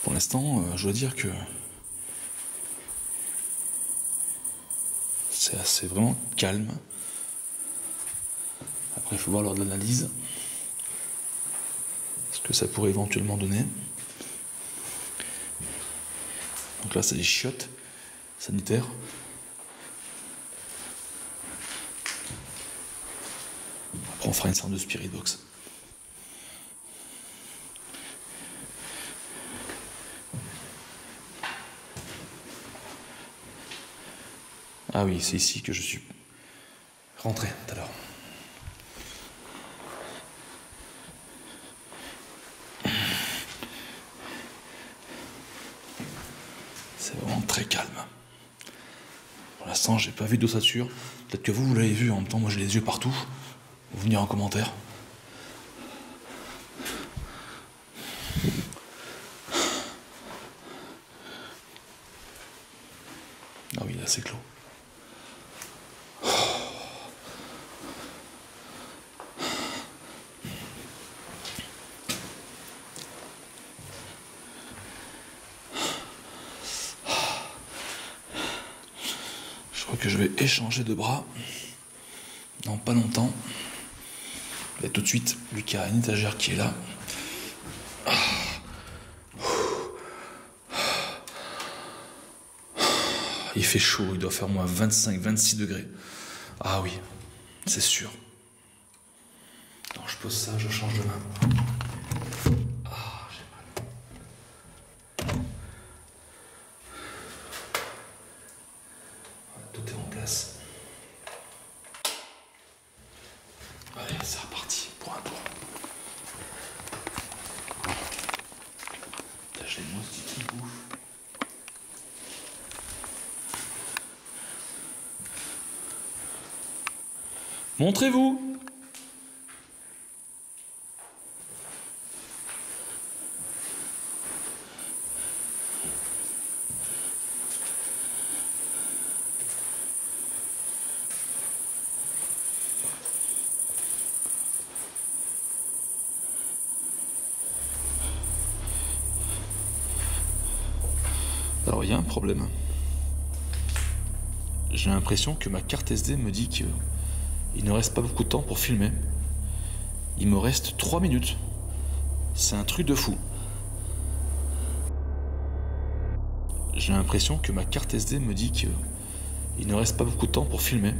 Pour l'instant, je dois dire que c'est vraiment calme. Après, il faut voir lors de l'analyse ce que ça pourrait éventuellement donner. Donc là, c'est des chiottes sanitaires. Après, on fera une sorte de spirit box. Ah oui, c'est ici que je suis rentré tout à l'heure. C'est vraiment très calme. Pour l'instant, j'ai pas vu d'ossature. Peut-être que vous l'avez vu, en même temps, moi j'ai les yeux partout. Vous venez en commentaire. Ah oui, là c'est clos. Je crois que je vais échanger de bras dans pas longtemps. Et tout de suite, vu qu'il y a une étagère qui est là. Il fait chaud, il doit faire moins 25-26 degrés. Ah oui, c'est sûr. Alors je pose ça, je change de main. Ah, j'ai mal. Voilà, tout est en place. Allez, c'est reparti pour un tour. Là, j'ai les moustiques qui bouffent. Montrez-vous. Alors il y a un problème. J'ai l'impression que ma carte SD me dit que il ne reste pas beaucoup de temps pour filmer. Il me reste 3 minutes. C'est un truc de fou. J'ai l'impression que ma carte SD me dit que il ne reste pas beaucoup de temps pour filmer.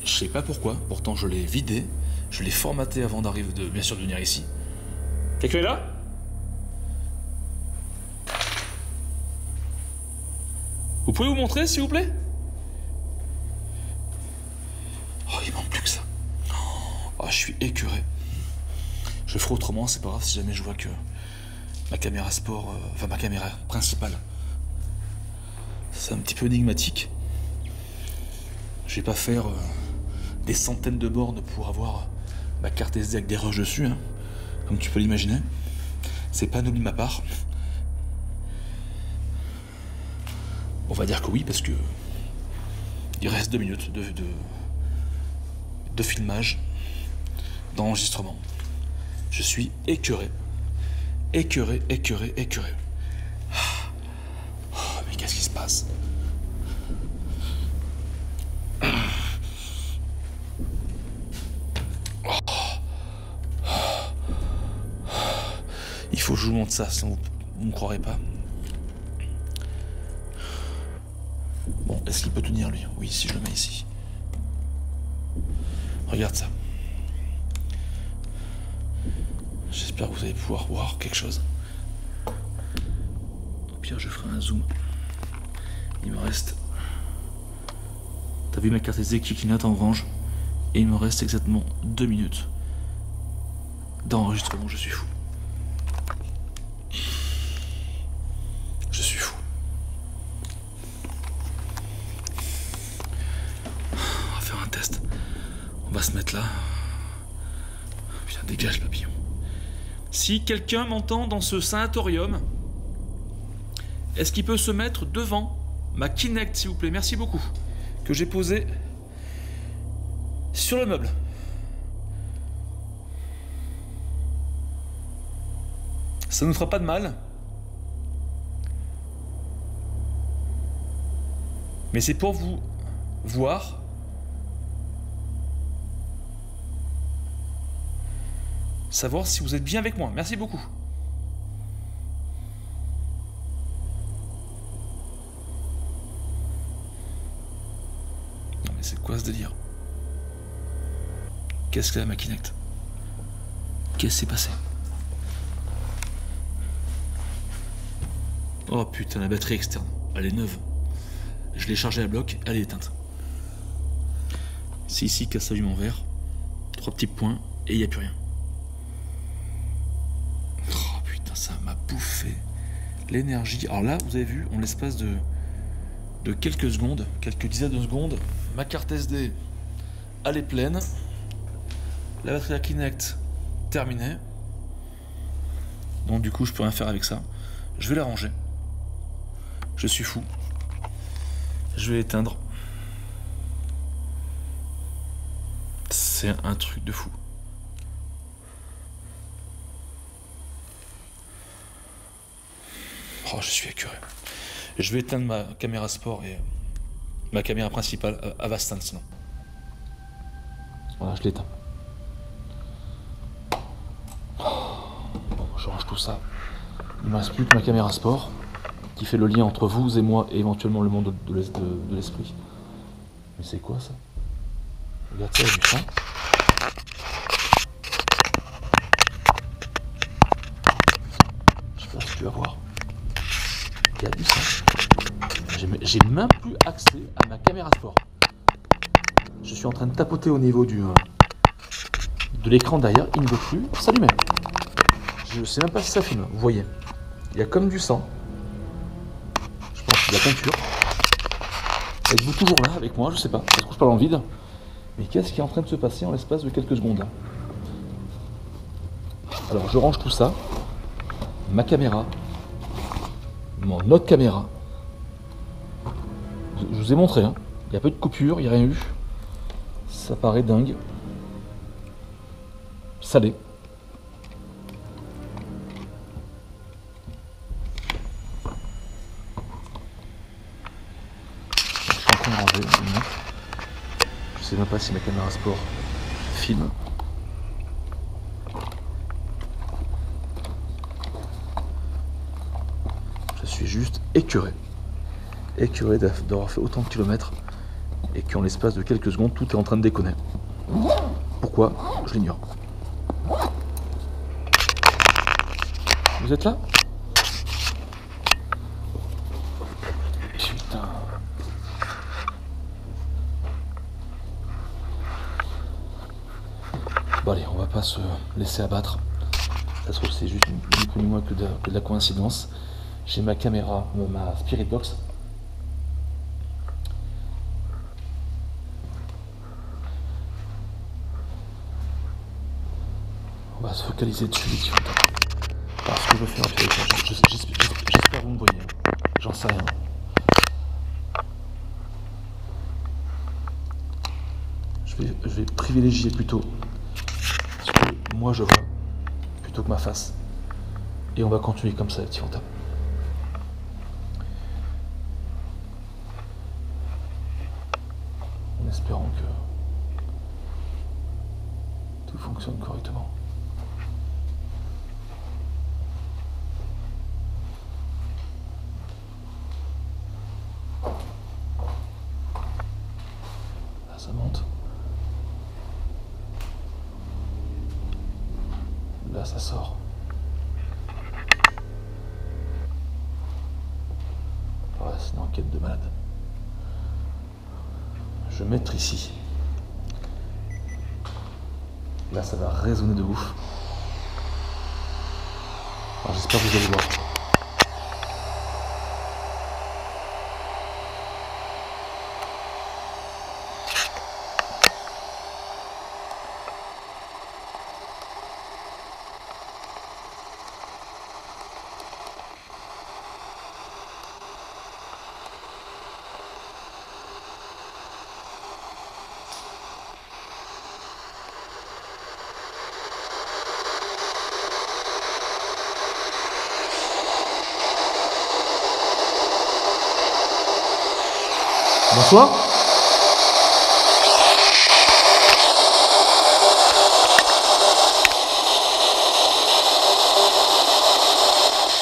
Je sais pas pourquoi, pourtant je l'ai vidé, je l'ai formaté avant d'arriver, bien sûr de venir ici. Quelqu'un est là? Vous pouvez vous montrer, s'il vous plaît? Oh, il manque plus que ça. Oh, je suis écœuré. Je ferai autrement, c'est pas grave si jamais je vois que ma caméra sport, enfin ma caméra principale, c'est un petit peu énigmatique. Je vais pas faire des centaines de bornes pour avoir ma carte SD avec des rushs dessus, hein, comme tu peux l'imaginer. C'est pas anonyme de ma part. On va dire que oui, parce que il reste 2 minutes de filmage, d'enregistrement. Je suis écœuré. Écœuré. Oh, mais qu'est-ce qui se passe? Il faut que je vous montre ça, sinon vous ne me croirez pas. Bon, est-ce qu'il peut tenir lui? Oui, si je le mets ici. Regarde ça. J'espère que vous allez pouvoir voir quelque chose. Au pire, je ferai un zoom. Il me reste... T'as vu ma carte SD qui clignote en orange? Et il me reste exactement 2 minutes d'enregistrement. Je suis fou. Je suis fou. On va faire un test. On va se mettre là. Putain, dégage papillon. Si quelqu'un m'entend dans ce sanatorium, est-ce qu'il peut se mettre devant ma Kinect, s'il vous plaît? Merci beaucoup. Que j'ai posé sur le meuble. Ça ne nous fera pas de mal. Mais c'est pour vous voir. Savoir si vous êtes bien avec moi. Merci beaucoup. Non mais c'est quoi ce délire? Qu'est-ce que la Kinect? Qu'est-ce qui s'est passé? Oh putain, la batterie externe. Elle est neuve. Je l'ai chargée à bloc, elle est éteinte. C'est ici qu'a s'allume en vert. 3 petits points et il n'y a plus rien. Oh putain, ça m'a bouffé l'énergie. Alors là, vous avez vu, en l'espace de quelques secondes, quelques dizaines de secondes, ma carte SD, elle est pleine. La batterie à Kinect, terminée. Donc du coup, je peux rien faire avec ça. Je vais la ranger. Je suis fou. Je vais l'éteindre. C'est un truc de fou. Oh, je suis écœuré. Je vais éteindre ma caméra sport et ma caméra principale à va se teindre sinon. Voilà, je l'éteins. Bon, je range tout ça. Il ne me reste plus que ma caméra sport qui fait le lien entre vous et moi et éventuellement le monde de l'esprit. Mais c'est quoi ça? Regarde ça, il y a du sang. Je sais pas si tu vas voir. Il y a du sang. J'ai même plus accès à ma caméra sport. Je suis en train de tapoter au niveau de l'écran derrière. Il ne veut plus s'allumer. Je sais même pas si ça filme. Vous voyez, il y a comme du sang. Je pense que c'est de la peinture. Êtes-vous toujours là avec moi? Je sais pas. Ça se trouve, je parle en vide. Mais qu'est-ce qui est en train de se passer en l'espace de quelques secondes? Alors, je range tout ça. Ma caméra. Mon autre caméra. Je vous ai montré. Hein. Il y a peu de coupure, il n'y a rien eu. Ça paraît dingue. Salé. Je sais même pas si ma caméra sport filme. Je suis juste écœuré. Écœuré d'avoir fait autant de kilomètres et qu'en l'espace de quelques secondes, tout est en train de déconner. Pourquoi? Je l'ignore. Vous êtes là? Putain. Bon allez, on va pas se laisser abattre. Ça se trouve c'est juste ni plus ni moins que de la coïncidence. J'ai ma caméra, ma Spirit Box. On va se focaliser dessus les petits fantômes. Alors ce que je veux faire, j'espère que vous me voyez. J'en sais rien. Je vais privilégier plutôt ce que moi je vois plutôt que ma face. Et on va continuer comme ça les petits fantômes. En espérant que tout fonctionne correctement. Là ça monte. Là ça sort. Voilà, c'est une enquête de malade. Je vais mettre ici. Là ça va résonner de ouf. Alors j'espère que vous allez voir. Bonsoir.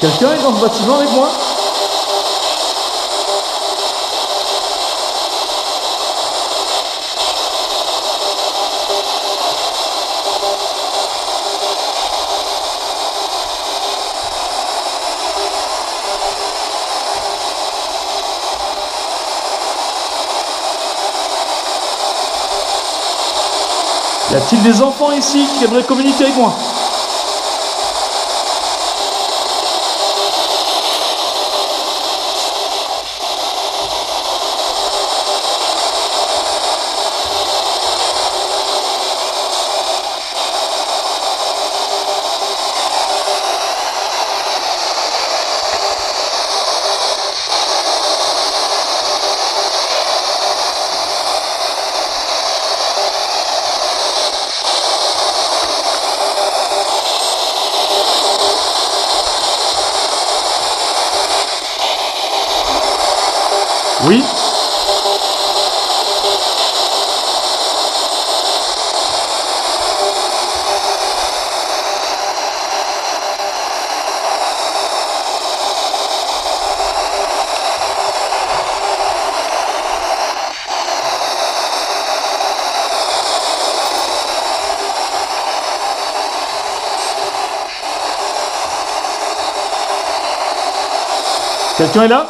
Quelqu'un est dans ce bâtiment avec moi? Y a-t-il des enfants ici qui aimeraient communiquer avec moi? Oui? Quelqu'un est là?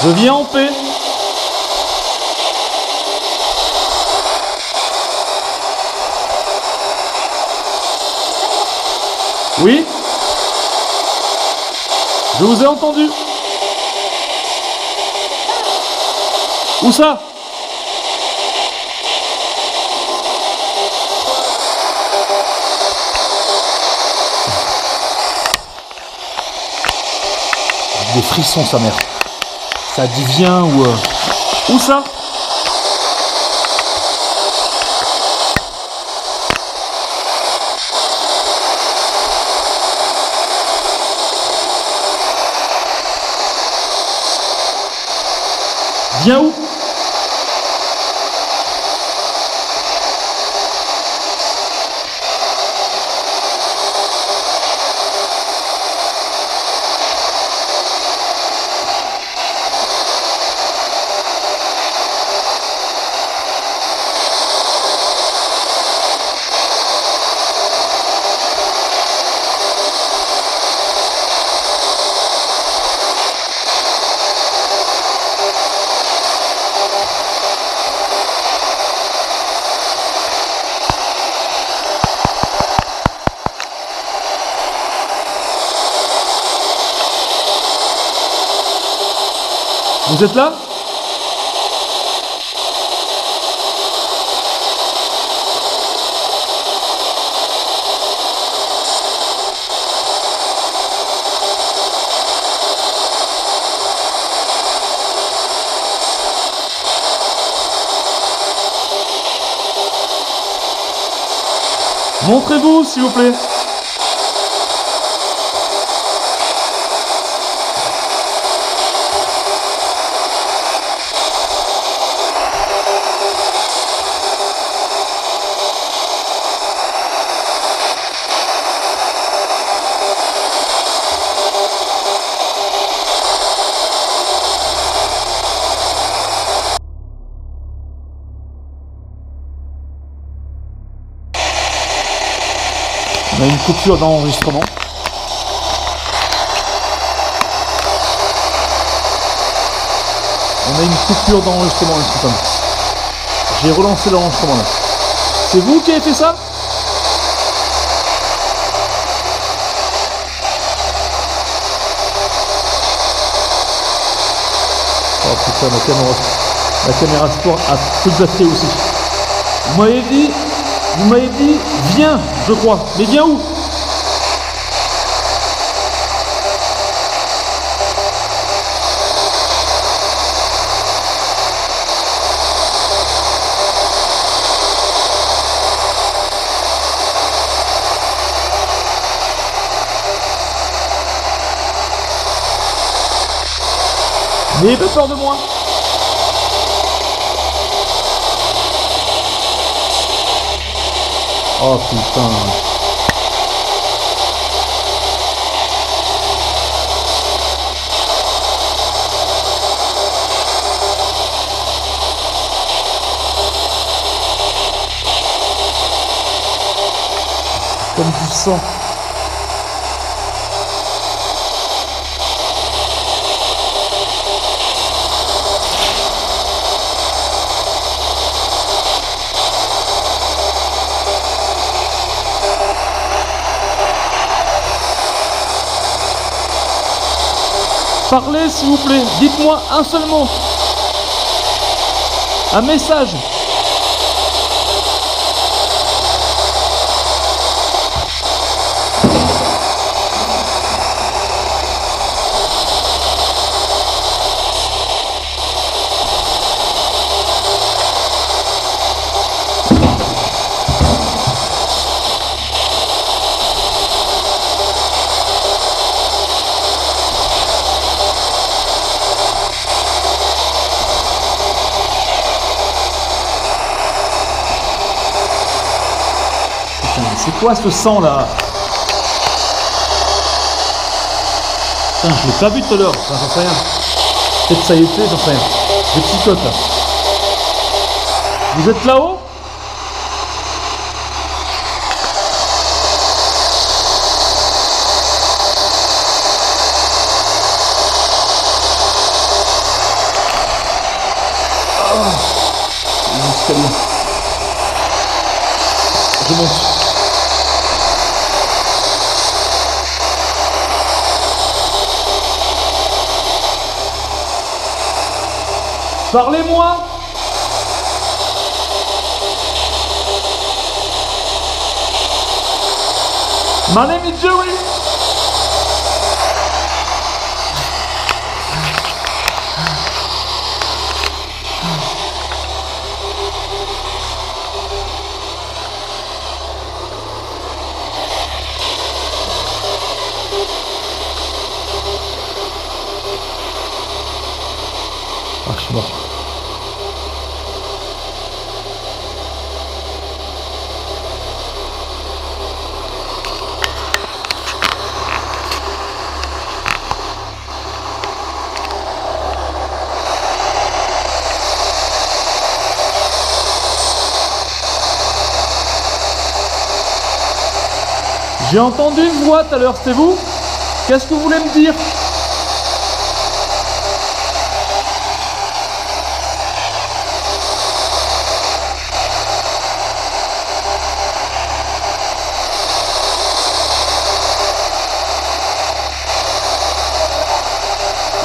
Je viens en paix. Oui? Je vous ai entendu. Où ça? Des frissons, sa mère. Ça dit viens ou... Où ça? Viens où? Vous êtes là? Montrez-vous, s'il vous plaît. On a une coupure d'enregistrement. On a une coupure d'enregistrement, j'ai relancé l'enregistrement là. C'est vous qui avez fait ça? Oh putain, la caméra sport a peu de batterie aussi. Vous m'avez dit, viens, je crois. Mais viens où? N'ayez pas peur de moi. Oh putain. Comme du sang. Parlez s'il vous plaît, dites-moi un seul mot. Un message. C'est quoi ce sang là? Putain, je l'ai pas vu tout à l'heure, j'en sais rien. Peut-être ça y était, j'en sais rien. Je psychote là. Vous êtes là-haut? Oh, l'escalier. Je monte. Parlez-moi! My name is Jerry! Ah, je suis mort. J'ai entendu une voix tout à l'heure, c'était vous? Qu'est-ce que vous voulez me dire?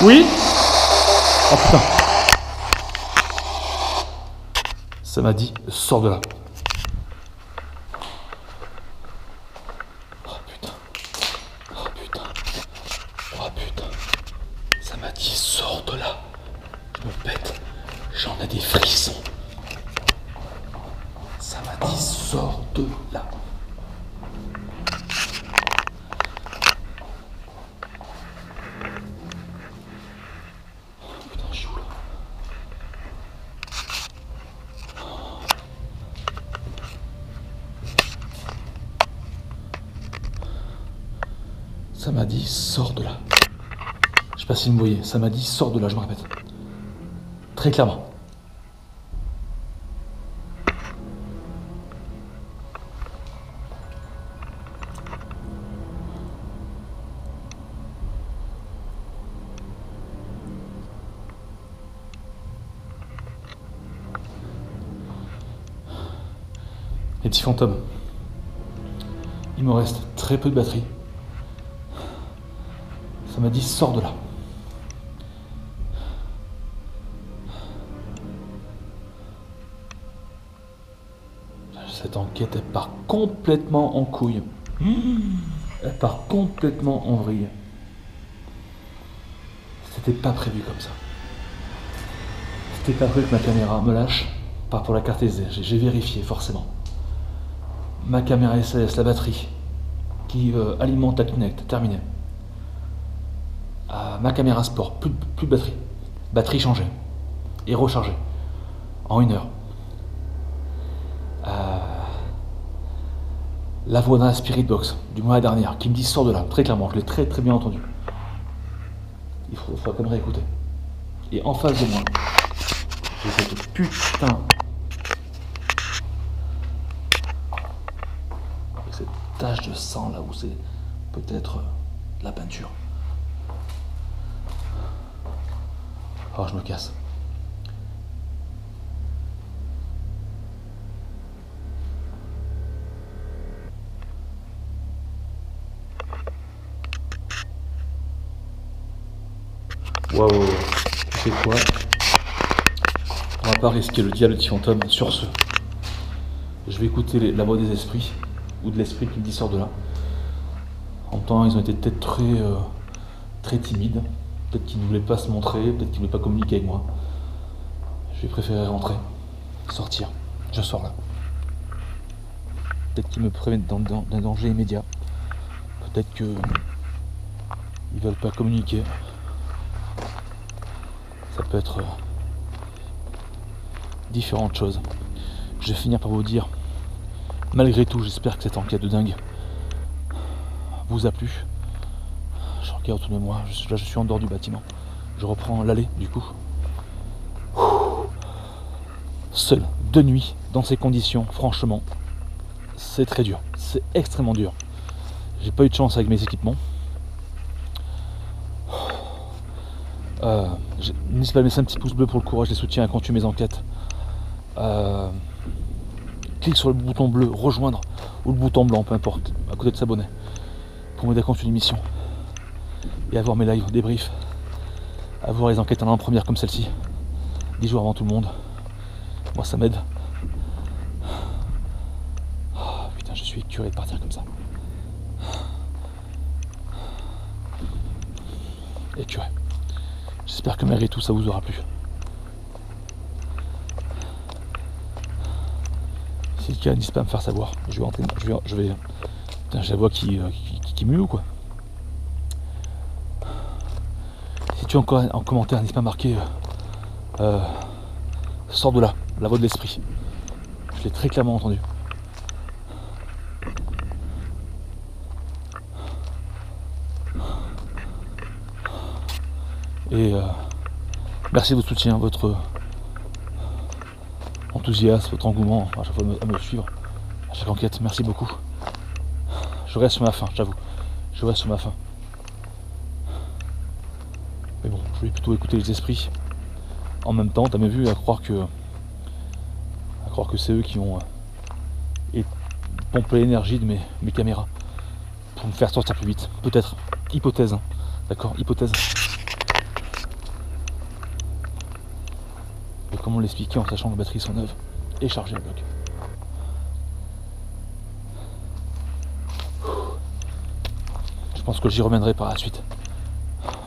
Oui? Oh putain. Ça m'a dit, sors de là. Oh putain. Oh putain. Oh putain. Ça m'a dit, sors de là. Je me pète. J'en ai des frissons. Ça m'a dit, sors de là. Putain, je suis où là? Ça m'a dit, sors de là. Je sais pas si vous me voyez, ça m'a dit, sors de là, je me répète. Très clairement. Les petits fantômes. Il me reste très peu de batterie. Ça m'a dit, sors de là. Cette enquête, elle part complètement en couille. Elle part complètement en vrille. C'était pas prévu comme ça. C'était pas prévu que ma caméra me lâche par rapport à la carte SD. J'ai vérifié forcément. Ma caméra SLS, la batterie qui alimente la Kinect, terminé. Ma caméra sport, plus de batterie. Batterie changée et rechargée en 1 heure. La voix dans la Spirit Box du mois dernier qui me dit sors de là, très clairement, je l'ai très bien entendu. Il faudra quand même réécouter. Et en face de moi, j'ai cette putain. Avec cette tache de sang là où c'est peut-être de la peinture. Alors je me casse. Waouh, tu sais quoi? On va pas risquer le diable de fantôme sur ce. Je vais écouter la voix des esprits, ou de l'esprit qui me dit sort de là. En même temps, ils ont été peut-être très timides. Peut-être qu'ils ne voulaient pas se montrer, peut-être qu'ils ne voulaient pas communiquer avec moi. Je vais préférer rentrer, sortir. Je sors là. Peut-être qu'ils me préviennent d'un danger immédiat. Peut-être qu'ils ne veulent pas communiquer. Ça peut être différentes choses. Je vais finir par vous dire, malgré tout, j'espère que cette enquête de dingue vous a plu. Je regarde autour de moi, là je suis en dehors du bâtiment. Je reprends l'allée du coup. Seul, de nuit, dans ces conditions, franchement, c'est très dur. C'est extrêmement dur. J'ai pas eu de chance avec mes équipements. N'hésitez pas à laisser un petit pouce bleu pour le courage et le soutien à continuer mes enquêtes. Clique sur le bouton bleu, rejoindre, ou le bouton blanc, peu importe, à côté de s'abonner, pour m'aider à continuer l'émission. Et avoir mes lives, débriefs, avoir les enquêtes en avant-première comme celle-ci, 10 jours avant tout le monde. Moi ça m'aide. Oh, putain, je suis écœuré de partir comme ça. Écœuré. J'espère que malgré tout ça vous aura plu. Si le cas, n'hésitez pas à me faire savoir. Je vais. Putain, j'ai la voix qui mue ou quoi. Si tu es encore en commentaire, n'hésite pas à marquer sors de là, la voix de l'esprit. Je l'ai très clairement entendu. Et merci de votre soutien, votre enthousiasme, votre engouement à chaque fois à me suivre, à chaque enquête. Merci beaucoup. Je reste sur ma faim, j'avoue. Je reste sur ma faim. Mais bon, je vais plutôt écouter les esprits. En même temps, t'as bien vu, à croire que c'est eux qui ont pompé l'énergie de mes caméras pour me faire sortir plus vite. Peut-être. Hypothèse. Hein. D'accord, hypothèse. comment l'expliquer en sachant que les batteries sont neuves et chargées à bloc. Je pense que j'y reviendrai par la suite.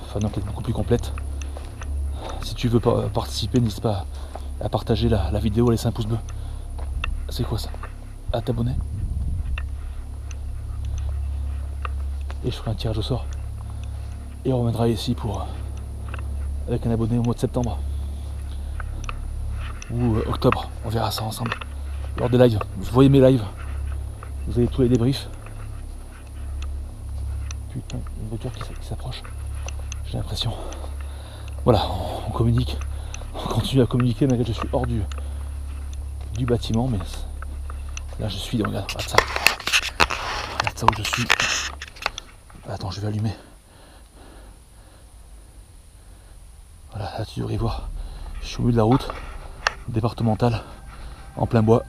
Enfin, donc elle est beaucoup plus complète. Si tu veux participer, n'hésite pas à partager la vidéo, à laisser un pouce bleu. C'est quoi ça? À t'abonner. Et je ferai un tirage au sort. Et on reviendra ici avec un abonné au mois de septembre. Ou octobre. On verra ça ensemble. Lors des lives. Vous voyez mes lives. Vous avez tous les débriefs. Putain, une voiture qui s'approche. J'ai l'impression. Voilà, on communique. On continue à communiquer malgré que je suis hors du bâtiment. Mais là je suis. Regarde ça. Regarde ça où je suis. Attends, je vais allumer. Voilà, là tu devrais voir. Je suis au milieu de la route départementale, en plein bois.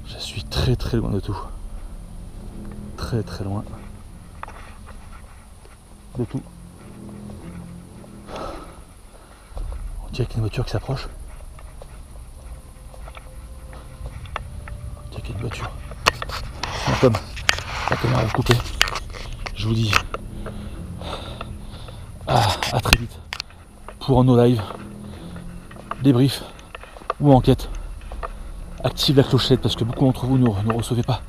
Je suis très très loin de tout. Très très loin de tout. On dirait qu'il y a une voiture qui s'approche. On dirait qu'il y a une voiture. Comme la caméra va couper. Je vous dis à très vite pour un no live, débrief ou enquête. Active la clochette parce que beaucoup d'entre vous ne recevez pas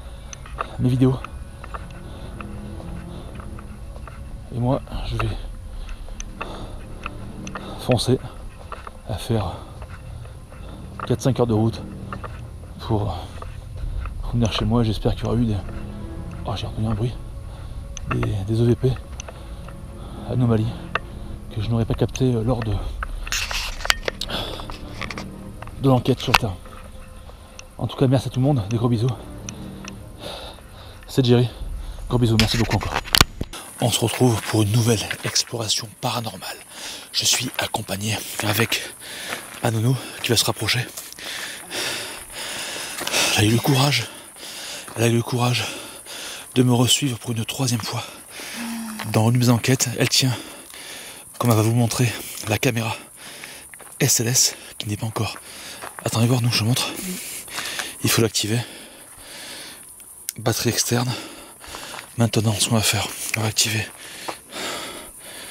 mes vidéos. Et moi je vais foncer à faire 4-5 heures de route pour revenir chez moi. J'espère qu'il y aura eu des... Oh, j'ai entendu un bruit. Des EVP, anomalies, que je n'aurais pas capté lors de l'enquête sur le terrain. En tout cas, merci à tout le monde, des gros bisous. C'est Jerry, gros bisous, merci beaucoup encore. On se retrouve pour une nouvelle exploration paranormale. Je suis accompagné avec Anonou qui va se rapprocher. Elle a eu le courage de me resuivre pour une 3e fois dans une enquête. Elle tient, comme elle va vous montrer, la caméra SLS qui n'est pas encore. Attendez voir, nous je montre. Il faut l'activer. Batterie externe. Maintenant, ce qu'on va faire, on va activer